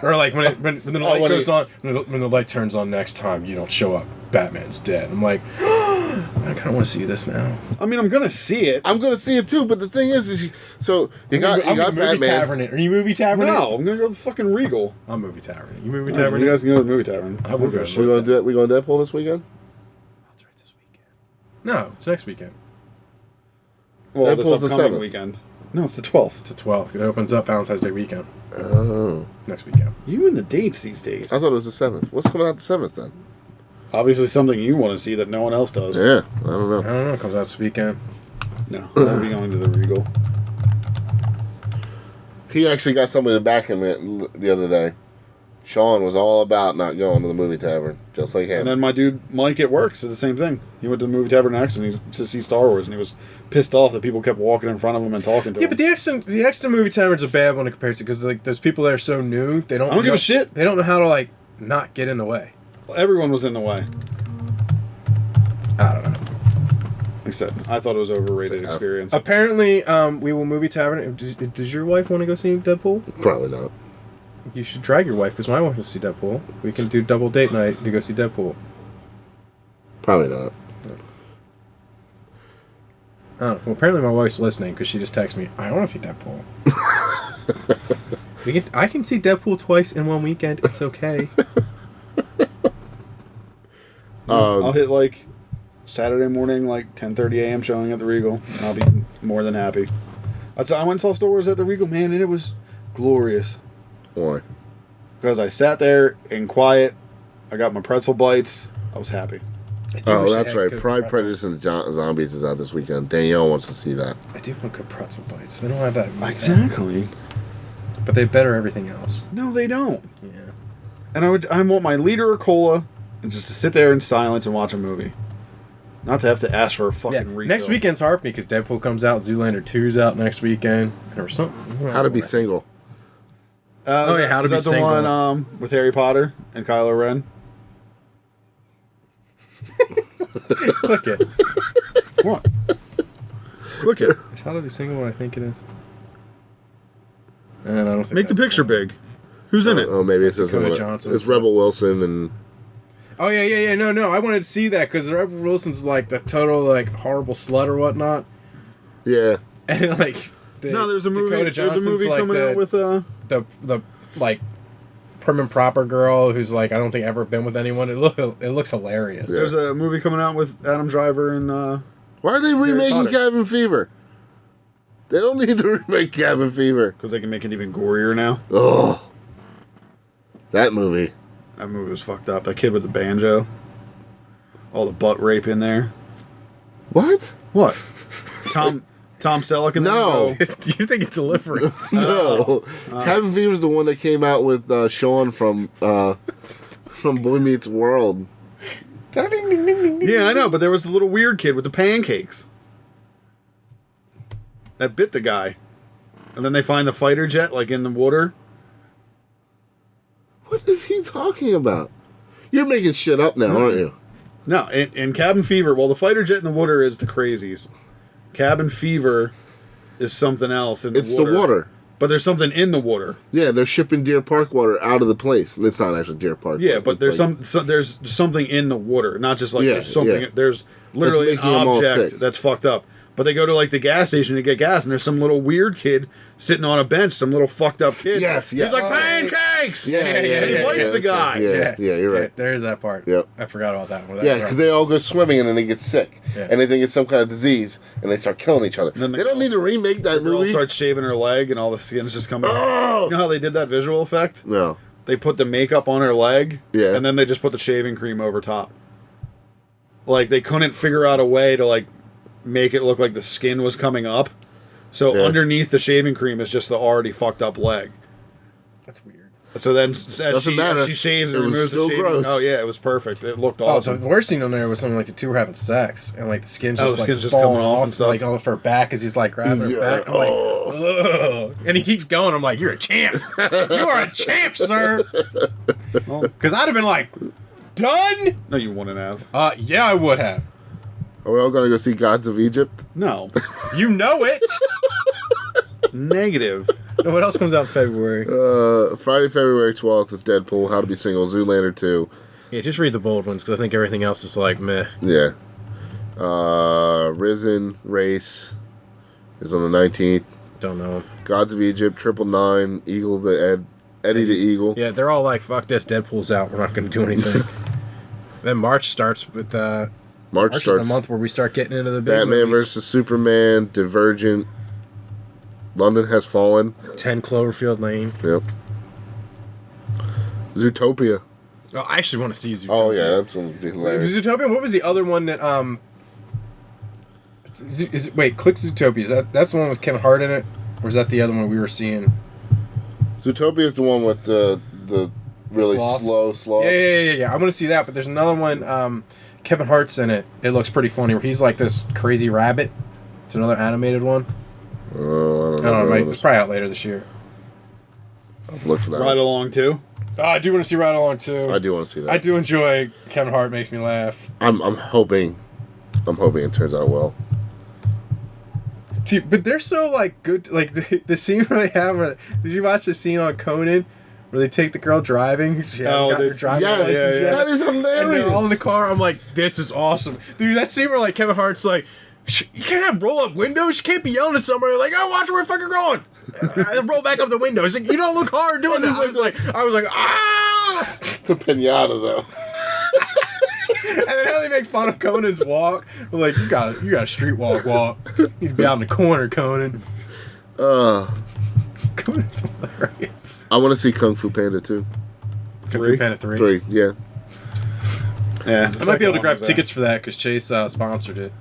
or like when the light goes on, when the light turns on next time, you don't show up. Batman's dead. I'm like, I kind of want to see this now. I mean, I'm gonna see it. I'm gonna see it too. But the thing is you got Batman. Tavern it. Are you movie tavern? No, I'm gonna go to the fucking Regal. I'm movie tavern. You movie tavern? You guys can go to the movie tavern. I will go. We going to Deadpool this weekend? That's right, this weekend. No, it's next weekend. Well, Deadpool's this upcoming weekend. No, it's the 12th. It's the 12th. It opens up Valentine's Day weekend. Oh. Next weekend. You and the dates these days. I thought it was the 7th. What's coming out the 7th then? Obviously something you want to see that no one else does. Yeah, I don't know. It comes out this weekend. No, I'll be going to the Regal. He actually got somebody to back him the other day. Sean was all about not going to the movie tavern, just like him. And then my dude Mike at work said the same thing. He went to the movie tavern next to see Star Wars, and he was pissed off that people kept walking in front of him and talking to him. Yeah, but the extra movie taverns are bad when it compares to, because like those people that are so new, they don't. I don't give a shit. They don't know how to like not get in the way. Everyone was in the way. I don't know. Like I said, I thought it was an overrated experience. Apparently, we will movie tavern. Does your wife want to go see Deadpool? Probably not. You should drag your wife, because my wife wants to see Deadpool. We can do double date night to go see Deadpool. Probably not. Oh, well, apparently my wife's listening, because she just texted me, I want to see Deadpool. I can see Deadpool twice in one weekend. It's okay. I'll hit like Saturday morning, like 10:30 a.m. showing at the Regal. And I'll be more than happy. I went and saw Star Wars at the Regal, man, and it was glorious. Why? Because I sat there in quiet. I got my pretzel bites. I was happy. Oh, that's right. Pride, Prejudice, and Zombies is out this weekend. Danielle wants to see that. I do want good pretzel bites. They don't have that. Exactly. But they better everything else. No, they don't. Yeah. And I want my liter of cola and just to sit there in silence and watch a movie. Not to have to ask for a fucking refill. Next weekend's hard for me because Deadpool comes out, Zoolander 2's out next weekend. Or something. How to Be Single. How to Be Single. The one with Harry Potter and Kylo Ren? Click it. What? Click it. Is How to Be Single what I think it is? And I don't think Make the picture big. Who's in it? Oh, maybe it's Dakota Johnson. It's Rebel Wilson and... Oh, yeah. No. I wanted to see that because Rebel Wilson's like the total like horrible slut or whatnot. Yeah. And like... There's a movie. Dakota Johnson's like coming out with the like prim and proper girl who's like I don't think ever been with anyone. It looks hilarious. Yeah. There's a movie coming out with Adam Driver and why are they remaking Cabin Fever? They don't need to remake Cabin Fever because they can make it even gorier now. Oh, that movie was fucked up. That kid with the banjo, all the butt rape in there. What? Tom Selleck and no. Do you think it's Deliverance? No. Cabin Fever's the one that came out with Sean from Boy Meets World. Yeah, I know, but there was the little weird kid with the pancakes that bit the guy, and then they find the fighter jet like in the water. What is he talking about? You're making shit up now, aren't you? No, in Cabin Fever, well, the fighter jet in the water is the Crazies. Cabin Fever is something else in the water. It's the water. But there's something in the water. Yeah, they're shipping Deer Park water out of the place. It's not actually Deer Park. Yeah, but there's there's something in the water, not just like there's something. Yeah. There's literally an object that's fucked up. But they go to like the gas station to get gas, and there's some little weird kid sitting on a bench, some little fucked up kid. Yes. He's like pancakes. Yeah, and he bites the guy. Yeah, you're right. Yeah, there's that part. Yep. I forgot about that one. Yeah, because they all go swimming and then they get sick, and they think it's some kind of disease, and they start killing each other. And then they don't need to remake that movie. The girl starts shaving her leg, and all the skin's just coming out. You know how they did that visual effect? No. They put the makeup on her leg, and then they just put the shaving cream over top. Like they couldn't figure out a way to like make it look like the skin was coming up. So underneath the shaving cream is just the already fucked up leg. That's weird. So then as she shaves and removes the shaving... gross. Oh, yeah, it was perfect. It looked awesome. Oh, so the worst scene on there was something like the two were having sex, and like the skin's just coming off and stuff. Like off her back as he's like grabbing her back. I'm like, ugh. And he keeps going. I'm like, you're a champ. You are a champ, sir. Because I'd have been like, done? No, you wouldn't have. Yeah, I would have. Are we all going to go see Gods of Egypt? No. You know it. Negative. What else comes out in February? Friday, February 12th is Deadpool, How to Be Single, Zoolander 2. Yeah, just read the bold ones, because I think everything else is like, meh. Yeah. Risen, Race is on the 19th. Don't know. Gods of Egypt, 999, Eagle Eddie the Eagle. Yeah, they're all like, fuck this, Deadpool's out, we're not going to do anything. Then March starts with... March starts, is the month where we start getting into the big Batman movies. vs. Superman, Divergent, London Has Fallen, 10 Cloverfield Lane. Yep. Zootopia. Oh, I actually want to see Zootopia. Oh yeah, that's gonna be hilarious. Zootopia. What was the other one that Click Zootopia. That's the one with Kevin Hart in it, or is that the other one we were seeing? Zootopia is the one with the really slow. Yeah. I want to see that, but there's another one. Kevin Hart's in it. It looks pretty funny. Where he's like this crazy rabbit. It's another animated one. I don't know. It's probably out later this year. I'll look for that. Ride Along 2? Oh, I do want to see Ride Along 2. I do want to see that. I do enjoy Kevin Hart. Makes me laugh. I'm hoping it turns out well. Dude, but they're so like good. Like the scene where they have. Did you watch the scene on Conan where they take the girl driving? She hasn't got her driving license yet. That is hilarious. And they're all in the car. I'm like, this is awesome, dude. That scene where like Kevin Hart's like, you can't have roll up windows. You can't be yelling at somebody like, oh, watch where we're fucking going. And roll back up the window. He's like, you don't look hard doing this. I was like, ah. The pinata though. And then how they make fun of Conan's walk. They're like, you got a street walk. You need to be out in the corner, Conan. Conan's hilarious. I want to see Kung Fu Panda 2. Kung Fu Panda 3? 3, yeah. Yeah. I might be able to grab tickets for that because Chase sponsored it.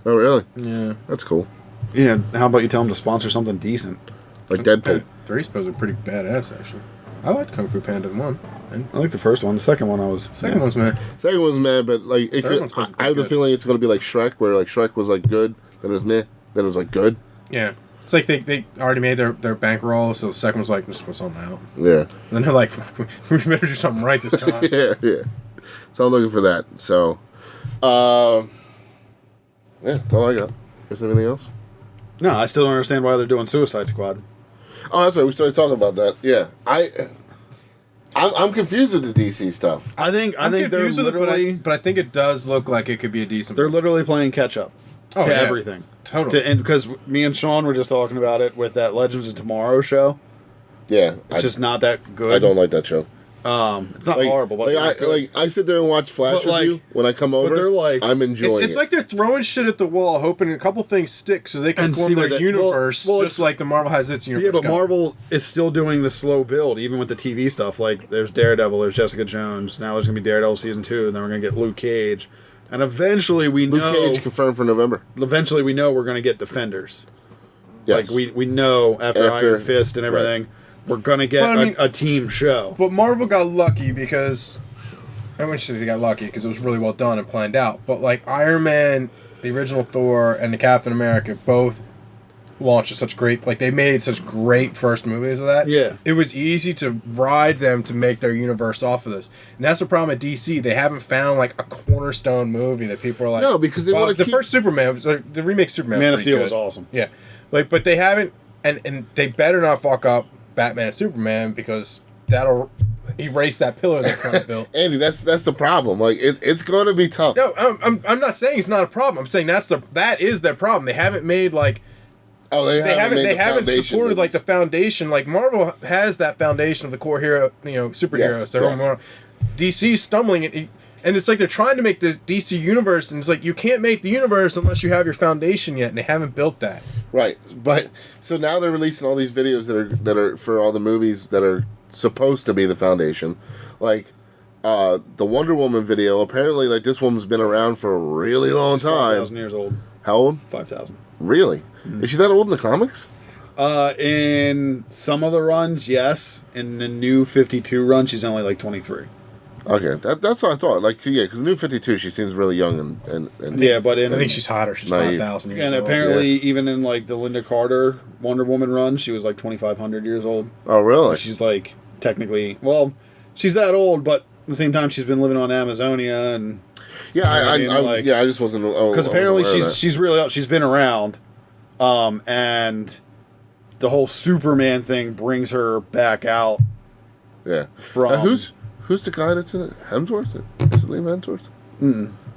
Oh, really? Yeah. That's cool. Yeah, how about you tell him to sponsor something decent? Like Deadpool. 3 is supposed to be pretty badass, actually. I liked Kung Fu Panda 1. I like the first one. The second one Second one's mad. Second one's mad, but like I have the feeling it's going to be like Shrek, where like Shrek was like good, then it was meh, then it was like good. Yeah. It's like they already made their bankroll, so the second was like, let's put something out. Yeah. And then they're like, we better do something right this time. yeah. So I'm looking for that. So, yeah, that's all I got. Is there anything else? No, I still don't understand why they're doing Suicide Squad. Oh, that's right. We started talking about that. Yeah, I'm confused with the DC stuff. I think they're literally, but I think it does look like it could be a decent. They're literally playing catch up to everything. Totally. And because me and Sean were just talking about it with that Legends of Tomorrow show. Yeah, it's just not that good. I don't like that show. It's not horrible, but I sit there and watch Flash with you when I come over. But they're like, I'm enjoying it's like they're throwing shit at the wall, hoping a couple things stick so they can form their universe, just like the Marvel has its universe. Yeah, but Marvel is still doing the slow build, even with the TV stuff. Like, there's Daredevil, there's Jessica Jones. Now there's gonna be Daredevil season 2, and then we're gonna get Luke Cage, and eventually Luke Cage confirmed for November. Eventually, we know we're gonna get Defenders. Yes. Like we know after Iron Fist and everything. Right. We're gonna get a team show. But Marvel got lucky because I wouldn't say they got lucky because it was really well done and planned out. But like Iron Man, the original Thor, and the Captain America both launched such great, like they made such great first movies of that. Yeah, it was easy to ride them to make their universe off of this. And that's the problem at DC. They haven't found like a cornerstone movie that people are like, no, because they want to keep... first Superman, the remake Superman, Man of Steel was awesome. Yeah, like but they haven't, and they better not fuck up Batman and Superman because that'll erase that pillar they kind of built. Andy, that's the problem. Like it's going to be tough. No, I'm not saying it's not a problem. I'm saying that is their problem. They haven't made like they haven't supported like the foundation. Like Marvel has that foundation of the core hero, superheroes. Yes. DC's stumbling and it's like they're trying to make this DC universe, and it's like you can't make the universe unless you have your foundation yet, and they haven't built that. Right, but so now they're releasing all these videos that are for all the movies that are supposed to be the foundation, like the Wonder Woman video. Apparently, like this woman's been around for a really long time. 5,000 years old. How old? 5,000. Really? Mm-hmm. Is she that old in the comics? In some of the runs, yes. In the New 52 run, she's only like 23. Okay, that's what I thought. Like, yeah, because New 52, she seems really young and yeah, but I think she's hotter. She's 5,000 years old. And apparently, even in like the Linda Carter Wonder Woman run, she was like 2,500 years old. Oh, really? She's like technically, well, she's that old, but at the same time, she's been living on Amazonia and. Yeah, I just wasn't. Because apparently she's really she's been around, and the whole Superman thing brings her back out. Yeah. From Who's the guy that's in it? Hemsworth? Is it Liam Hemsworth?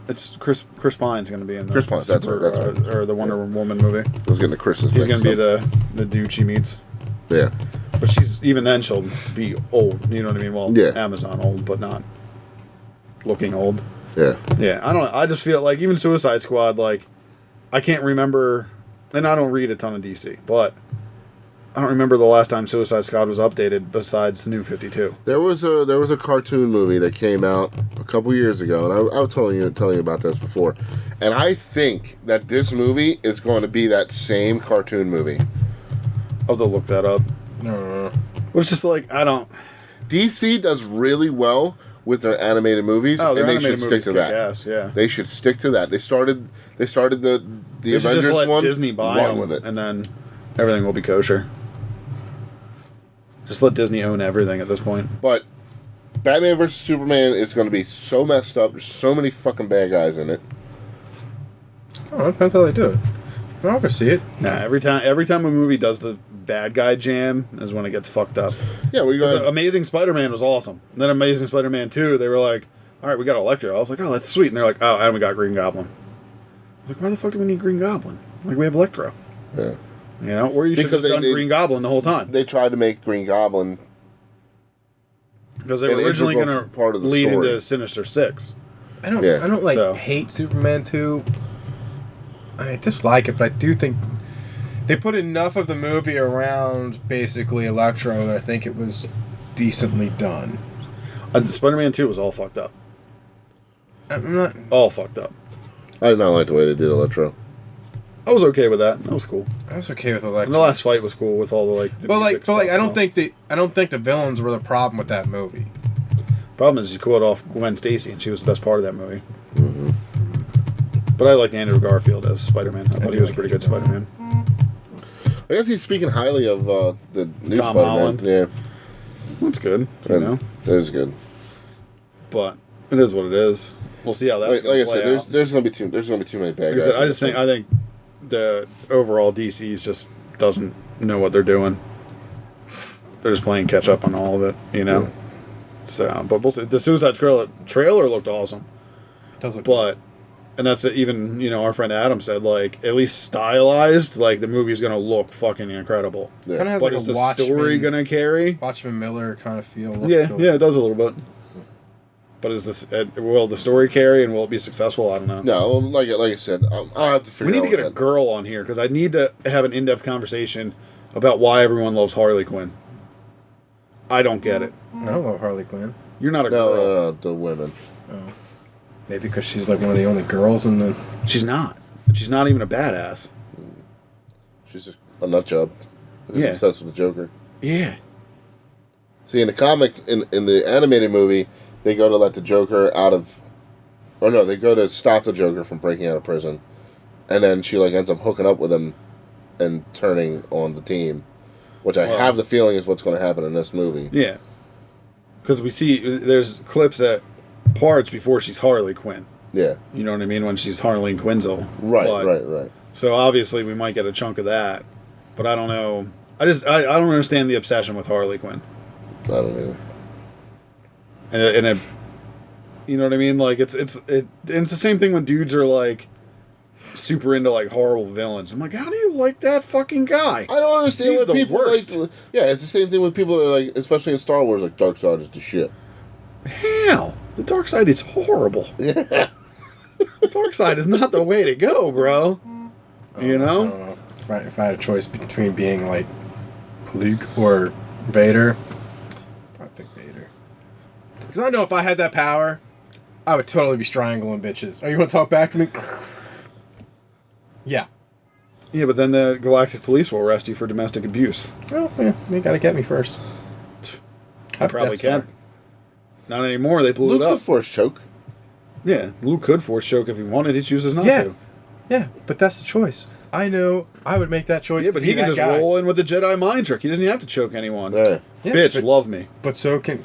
It's Chris Pine's going to be in the Chris Pine, that's right. Or the Wonder Woman movie. I was getting the Chris's. He's going to be the dude she meets. Yeah. But even then she'll be old. You know what I mean? Well, yeah. Amazon old, but not looking old. Yeah. Yeah. I just feel like even Suicide Squad, like I can't remember, and I don't read a ton of DC, but I don't remember the last time Suicide Squad was updated besides the New 52. There was a cartoon movie that came out a couple years ago, and I was telling you about this before, and I think that this movie is going to be that same cartoon movie. I'll have to look that up. No. But it's just like, I don't... DC does really well with their animated movies, Oh, their and they animated should stick movies to kick that. ass, yeah. They should stick to that. They started the They should Avengers just let one. Disney buy run them, with it. and then everything will be kosher. Just let Disney own everything at this point. But Batman vs Superman is going to be so messed up. There's so many fucking bad guys in it. Oh, it depends how they do it. I'll go see it. Nah, every time a movie does the bad guy jam is when it gets fucked up. Yeah, we got Amazing Spider-Man was awesome. And then Amazing Spider-Man 2, they were like, all right, we got Electro. I was like, oh, that's sweet. And they're like, oh, and we got Green Goblin. I was like, why the fuck do we need Green Goblin? Like, we have Electro. Yeah. You know, or you should have done Green Goblin the whole time. They tried to make Green Goblin because they were originally going to lead into Sinister Six. I don't hate Superman 2. I dislike it, but I do think they put enough of the movie around basically Electro that I think it was decently done. Spider-Man 2 was all fucked up. I'm not all fucked up. I did not like the way they did Electro. I was okay with that. That was cool. I was okay with Electro. And the last fight was cool with all the I don't think the villains were the problem with that movie. Problem is you called off Gwen Stacy, and she was the best part of that movie. Mm-hmm. But I liked Andrew Garfield as Spider-Man. I thought he was a pretty good Spider-Man. I guess he's speaking highly of the new Tom Spider-Man. Holland. Yeah, that's good. You know, it is good. But it is what it is. We'll see how that's like I said. There's gonna be too many bad guys. I think the overall DC just doesn't know what they're doing. They're just playing catch up on all of it, you know. Yeah. So, but we'll see. The Suicide Squad trailer looked awesome. It does look but. And that's it, even, you know, our friend Adam said, like, at least stylized, like, the movie's going to look fucking incredible. Yeah. Kind of has but like is a the story going to carry? Watchmen Miller kind of feel. Yeah, it does a little bit. But is this, will the story carry and will it be successful? I don't know. No, like I said, I'll have to figure out. We need to get a girl on here, because I need to have an in-depth conversation about why everyone loves Harley Quinn. I don't get it. I don't love Harley Quinn. You're not a girl. No, the women. Oh. Maybe because she's like one of the only girls in the... She's not. She's not even a badass. She's just a nut job. Yeah. Obsessed with the Joker. Yeah. See, in the comic, in the animated movie, they go to let the Joker out of... Or no, they go to stop the Joker from breaking out of prison. And then she, like, ends up hooking up with him and turning on the team. Which I have the feeling is what's going to happen in this movie. Yeah. Because we see... There's clips that... parts before she's Harley Quinn. Yeah. You know what I mean? When she's Harley Quinzel. Right. So obviously we might get a chunk of that. But I don't know. I don't understand the obsession with Harley Quinn. I don't either. And it, you know what I mean? Like it's the same thing when dudes are like super into like horrible villains. I'm like, how do you like that fucking guy? I don't understand what people worst. like. Yeah, it's the same thing with people that are like, especially in Star Wars, like Darkseid is the shit. Hell, the dark side is horrible. Yeah. The dark side is not the way to go, bro. You know? I don't know. If I had a choice between being like Luke or Vader, I'd probably pick Vader. Because I know if I had that power, I would totally be strangling bitches. Oh, you want to talk back to me? Yeah. Yeah, but then the Galactic Police will arrest you for domestic abuse. Well, yeah, you gotta get me first. I probably can. Not anymore. They blew Luke it up. could force choke. Yeah, Luke could force choke if he wanted. He chooses not to. Yeah, but that's the choice. I know I would make that choice. Yeah, but he can just roll in with the Jedi mind trick. He doesn't have to choke anyone. Yeah. Bitch, love me. But so can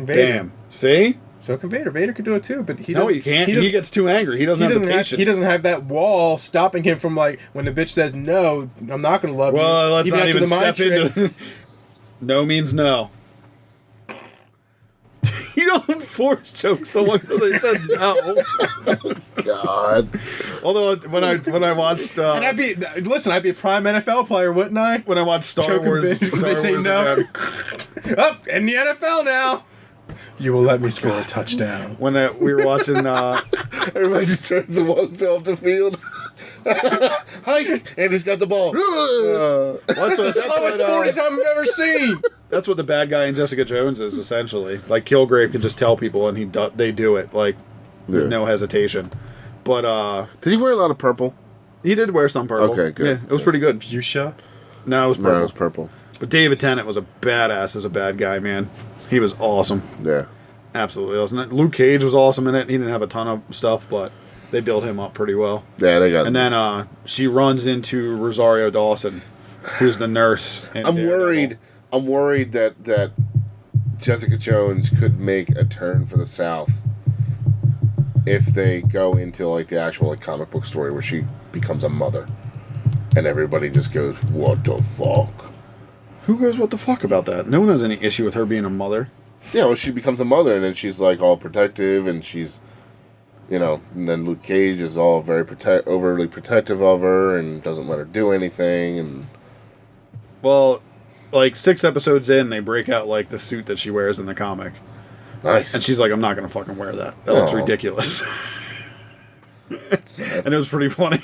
Vader. Damn. See? So can Vader. Vader could do it too, but he no, doesn't. he can't. He gets too angry. He doesn't have the patience. He doesn't have that wall stopping him from like when the bitch says no, I'm not going to love you. Well, let's not even step into. No means no. You don't force choke someone because they said no. God. Although when I watched, and I'd be a prime NFL player, wouldn't I? When I watched Star Wars, because they say no. Up in the NFL now. You will let me score a touchdown. When we were watching, everybody just turns and walks off the field. Hike, and he's got the ball. That's the slowest 40 time I've ever seen. That's what the bad guy in Jessica Jones is essentially. Like Kilgrave can just tell people, and they do it like with no hesitation. But did he wear a lot of purple? He did wear some purple. Okay, good. Yeah, it was pretty good. Fuchsia? No, it was purple. No, it was purple. But David Tennant was a badass as a bad guy, man. He was awesome. Yeah. Absolutely awesome. Luke Cage was awesome in it. He didn't have a ton of stuff, but they built him up pretty well. Yeah, they got. And then she runs into Rosario Dawson, who's the nurse. I'm worried that Jessica Jones could make a turn for the South if they go into like the actual like comic book story where she becomes a mother, and everybody just goes, "What the fuck?" Who goes, "What the fuck" about that? No one has any issue with her being a mother. Yeah, well, she becomes a mother, and then she's like all protective, and she's, and then Luke Cage is all very overly protective of her, and doesn't let her do anything, and. Well, like 6 episodes in, they break out like the suit that she wears in the comic. Nice. And she's like, I'm not going to fucking wear that. That looks ridiculous. And it was pretty funny.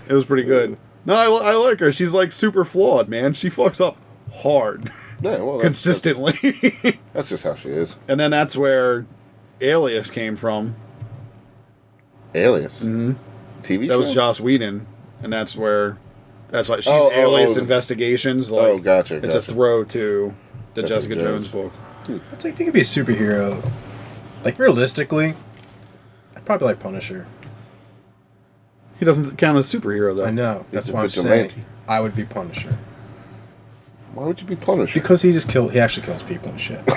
It was pretty good. No, I like her. She's like super flawed, man. She fucks up hard. Yeah, well, consistently. That's just how she is. And then that's where Alias came from. Alias? Mm-hmm. TV show? That was Joss Whedon. And that's why she's Alias Investigations. Like, gotcha. It's a throw to the Jessica Jones book. It's like, if you could be a superhero, like, realistically, I'd probably like Punisher. He doesn't count as a superhero, though. I know. That's why I'm saying I would be Punisher. Why would you be Punisher? Because he actually kills people and shit.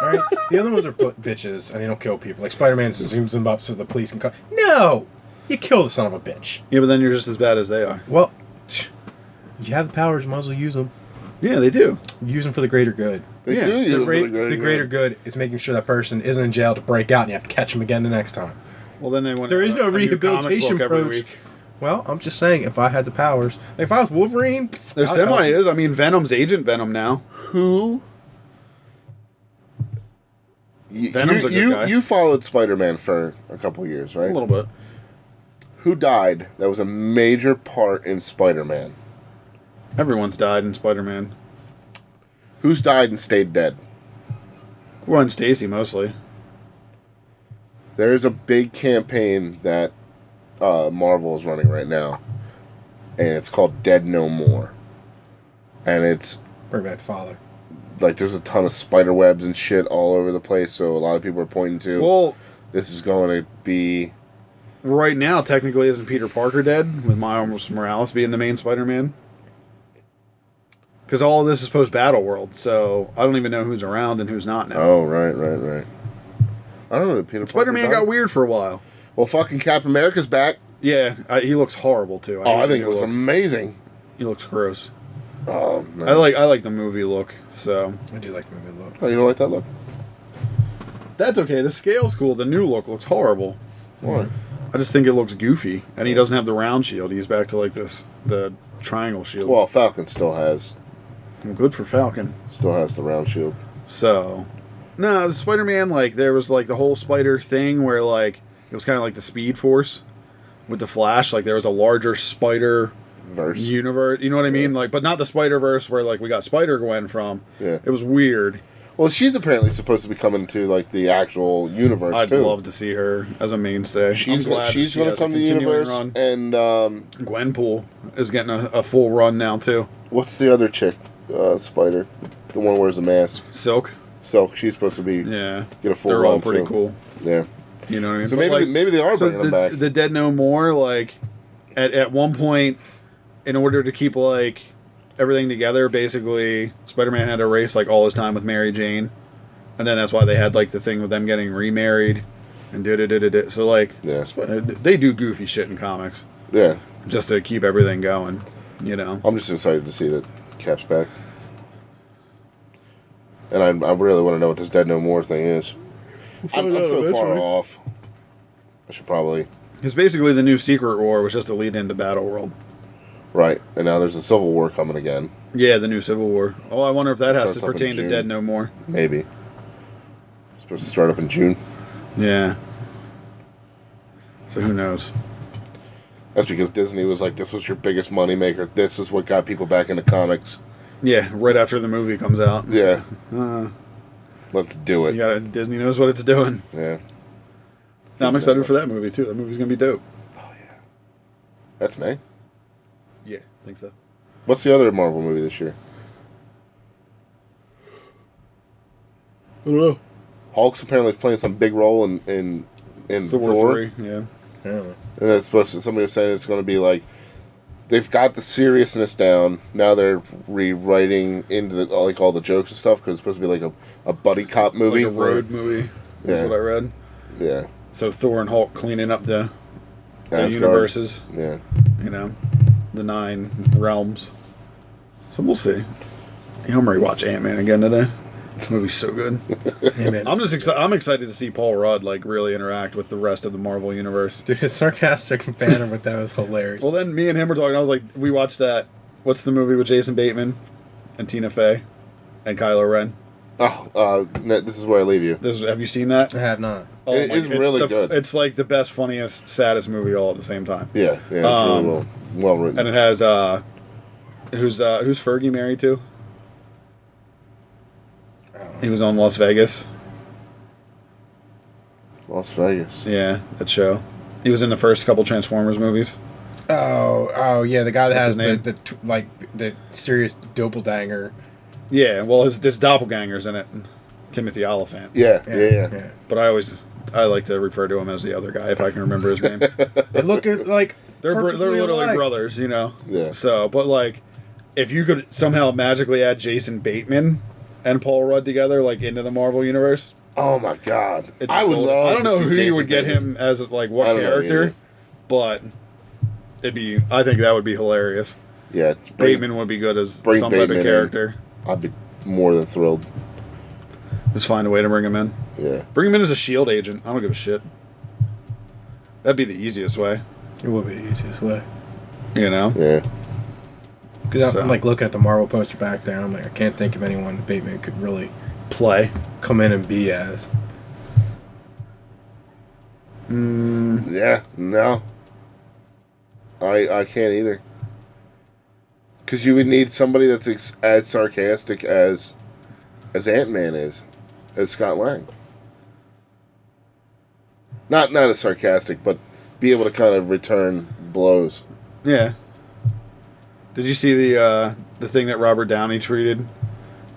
Alright? The other ones are bitches, and they don't kill people. Like, Spider-Man zooms them up so the police can come. No! You kill the son of a bitch. Yeah, but then you're just as bad as they are. Well, you have the powers, you might as well use them. Yeah, they do. Use them for the greater good. They do use them for the greater good is making sure that person isn't in jail to break out and you have to catch them again the next time. Well, then they want. There is no rehabilitation approach. Well, I'm just saying, if I had the powers, like if I was Wolverine, there semi is. I mean, Venom's Agent Venom now. Who? Venom's a good guy. You followed Spider-Man for a couple years, right? A little bit. Who died? That was a major part in Spider-Man. Everyone's died in Spider-Man. Who's died and stayed dead? Gwen Stacy mostly. There is a big campaign that Marvel is running right now, and it's called Dead No More. And it's bring back the father. Like, there's a ton of spider webs and shit all over the place, so a lot of people are pointing to, well, this is going to be... Right now, technically, isn't Peter Parker dead, with Miles Morales being the main Spider-Man? Because all of this is post-Battle World, so I don't even know who's around and who's not now. Oh, right. I don't know. Peter Spider-Man got weird for a while. Well, fucking Captain America's back. Yeah, he looks horrible, too. I think it looks amazing. He looks gross. Oh, man. I like the movie look, so... I do like the movie look. Oh, you don't like that look? That's okay. The scale's cool. The new look looks horrible. What? I just think it looks goofy. And he doesn't have the round shield. He's back to, like, the triangle shield. Well, Falcon still has. Well, good for Falcon. Still has the round shield. So... No, Spider-Man, like, there was, like, the whole spider thing where, like, it was kind of like the Speed Force with the Flash. Like, there was a larger Spider-Verse universe. You know what I mean? Like, but not the Spider-Verse where, like, we got Spider-Gwen from. Yeah. It was weird. Well, she's apparently supposed to be coming to, like, the actual universe, I'd too. love to see her as a mainstay. She's going to come to the universe, run. And... Gwenpool is getting a full run now, too. What's the other chick, Spider? The one who wears the mask? Silk, she's supposed to be... Yeah. Get a full They're run, all pretty cool. Yeah. You know what I mean? So maybe they are bringing them back. The Dead No More, like, at one point, in order to keep, like, everything together, basically, Spider-Man had to erase, like, all his time with Mary Jane. And then that's why they had, like, the thing with them getting remarried. And da-da-da-da-da. So, like, yeah. They do goofy shit in comics. Yeah. Just to keep everything going, you know? I'm just excited to see that Cap's back. And I really want to know what this Dead No More thing is. I'm so far off. I should probably... It's basically the new Secret War was just a lead into Battle World. Right. And now there's a Civil War coming again. Yeah, the new Civil War. Oh, I wonder if that has to pertain to Dead No More. Maybe. It's supposed to start up in June. Yeah. So who knows? That's because Disney was like, this was your biggest moneymaker. This is what got people back into comics. Yeah, right after the movie comes out. Yeah. Let's do it. Disney knows what it's doing. Yeah. Now, I'm excited for that movie, too. That movie's going to be dope. Oh, yeah. That's May? Yeah, I think so. What's the other Marvel movie this year? I don't know. Hulk's apparently playing some big role in Thor. 3, yeah. Apparently. And it's supposed to, somebody was saying it's going to be like, they've got the seriousness down. Now they're rewriting into all the jokes and stuff, because it's supposed to be like a buddy cop movie. Like a road movie. That's what I read. Yeah. So Thor and Hulk cleaning up the Asgard. universes. Yeah. You know, the 9 realms. So we'll see. I'm going to rewatch Ant-Man again today. This movie's so good. I'm just excited. I'm excited to see Paul Rudd like really interact with the rest of the Marvel universe. Dude, his sarcastic banner with that was hilarious. Well, then me and him were talking. I was like, we watched that. What's the movie with Jason Bateman and Tina Fey and Kylo Ren? Oh, This Is Where I Leave You. Have you seen that? I have not. Oh, it's really good. It's like the best, funniest, saddest movie all at the same time. Yeah, it's really well written. And it has who's Fergie married to? He was on Las Vegas. Las Vegas. Yeah, that show. He was in the first couple Transformers movies. Oh, yeah, the guy that What's has his the serious doppelganger. Yeah, well, his doppelganger's in it. Timothy Oliphant. Yeah. But I like to refer to him as the other guy if I can remember his name. They look like They're literally alike. brothers, you know. Yeah. So, but like, if you could somehow magically add Jason Bateman and Paul Rudd together, like into the Marvel universe, Oh my God, I would love. I don't know to see who you Jason would get Bateman. him as, like, what I don't know character, either. but I think that would be hilarious. Yeah, Bateman would be good as bring some type Bateman of in. character. I'd be more than thrilled. Just find a way to bring him in. Yeah. Bring him in as a S.H.I.E.L.D. agent. I don't give a shit. That'd be the easiest way. It would be the easiest way. You know? Yeah. Because I'm like looking at the Marvel poster back there, and I'm like, I can't think of anyone that Bateman could really Play. come in and be as. Yeah. No. I can't either. Because you would need somebody that's as sarcastic as Ant-Man is, as Scott Lang. Not as sarcastic, but be able to kind of return blows. Yeah. Did you see the thing that Robert Downey tweeted?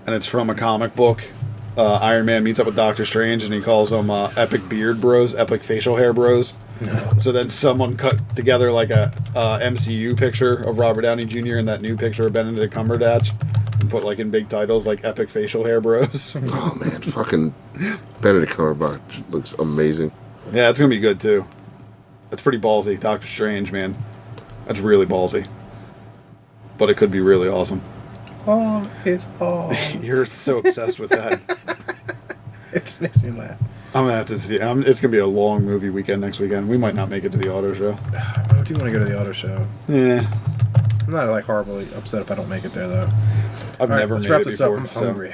And it's from a comic book. Iron Man meets up with Doctor Strange, and he calls them epic beard bros, epic facial hair bros. No. So then someone cut together like a MCU picture of Robert Downey Jr. and that new picture of Benedict Cumberbatch, and put like in big titles like epic facial hair bros. Oh man, fucking Benedict Cumberbatch looks amazing. Yeah, it's gonna be good too. That's pretty ballsy, Doctor Strange, man. That's really ballsy. But it could be really awesome. All is all. You're so obsessed with that. It just makes me laugh. I'm gonna have to see. It's gonna be a long movie weekend next weekend. We might not make it to the auto show. I do want to go to the auto show. Yeah, I'm not like horribly upset if I don't make it there though. I've never let's made wrap it this before. up. I'm so- hungry.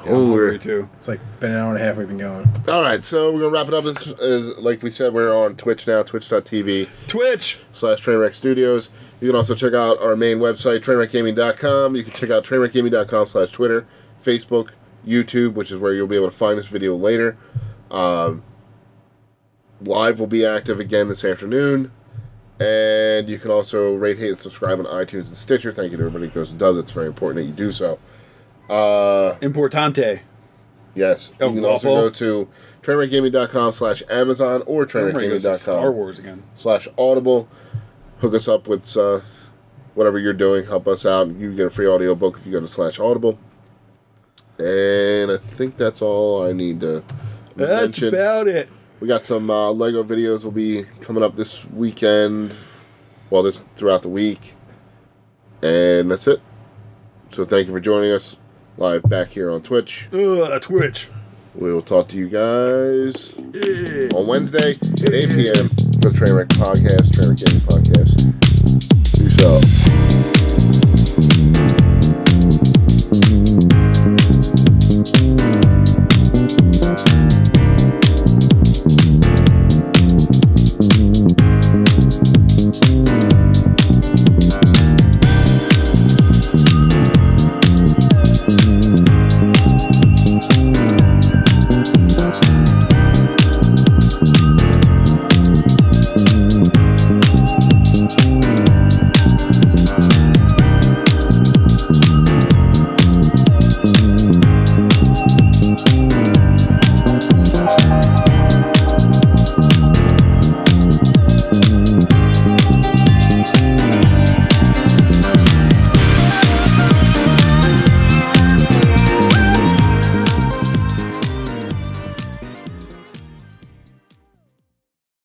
Yeah, I'm hungry too. It's like been an hour and a half we've been going. All right, so we're gonna wrap it up. As like we said, we're on Twitch now, twitch.tv/Trainwreck Studios. You can also check out our main website, trainwreckgaming.com. You can check out trainwreckgaming.com/Twitter, Facebook, YouTube, which is where you'll be able to find this video later. Live will be active again this afternoon. And you can also rate, hate, and subscribe on iTunes and Stitcher. Thank you to everybody who goes and does it. It's very important that you do so. Importante. Yes. You can also go to trainwreckgaming.com/Amazon or Star Wars again. trainwreckgaming.com/Audible. Hook us up with whatever you're doing. Help us out. You get a free audiobook if you go to /Audible. And I think that's all I need to That's mention. about it. We got some Lego videos will be coming up this weekend. Well, this throughout the week. And that's it. So thank you for joining us live back here on Twitch. Twitch. We will talk to you guys on Wednesday at 8 p.m. for the Trainwreck Podcast, Trainwreck Gaming Podcast. Peace out.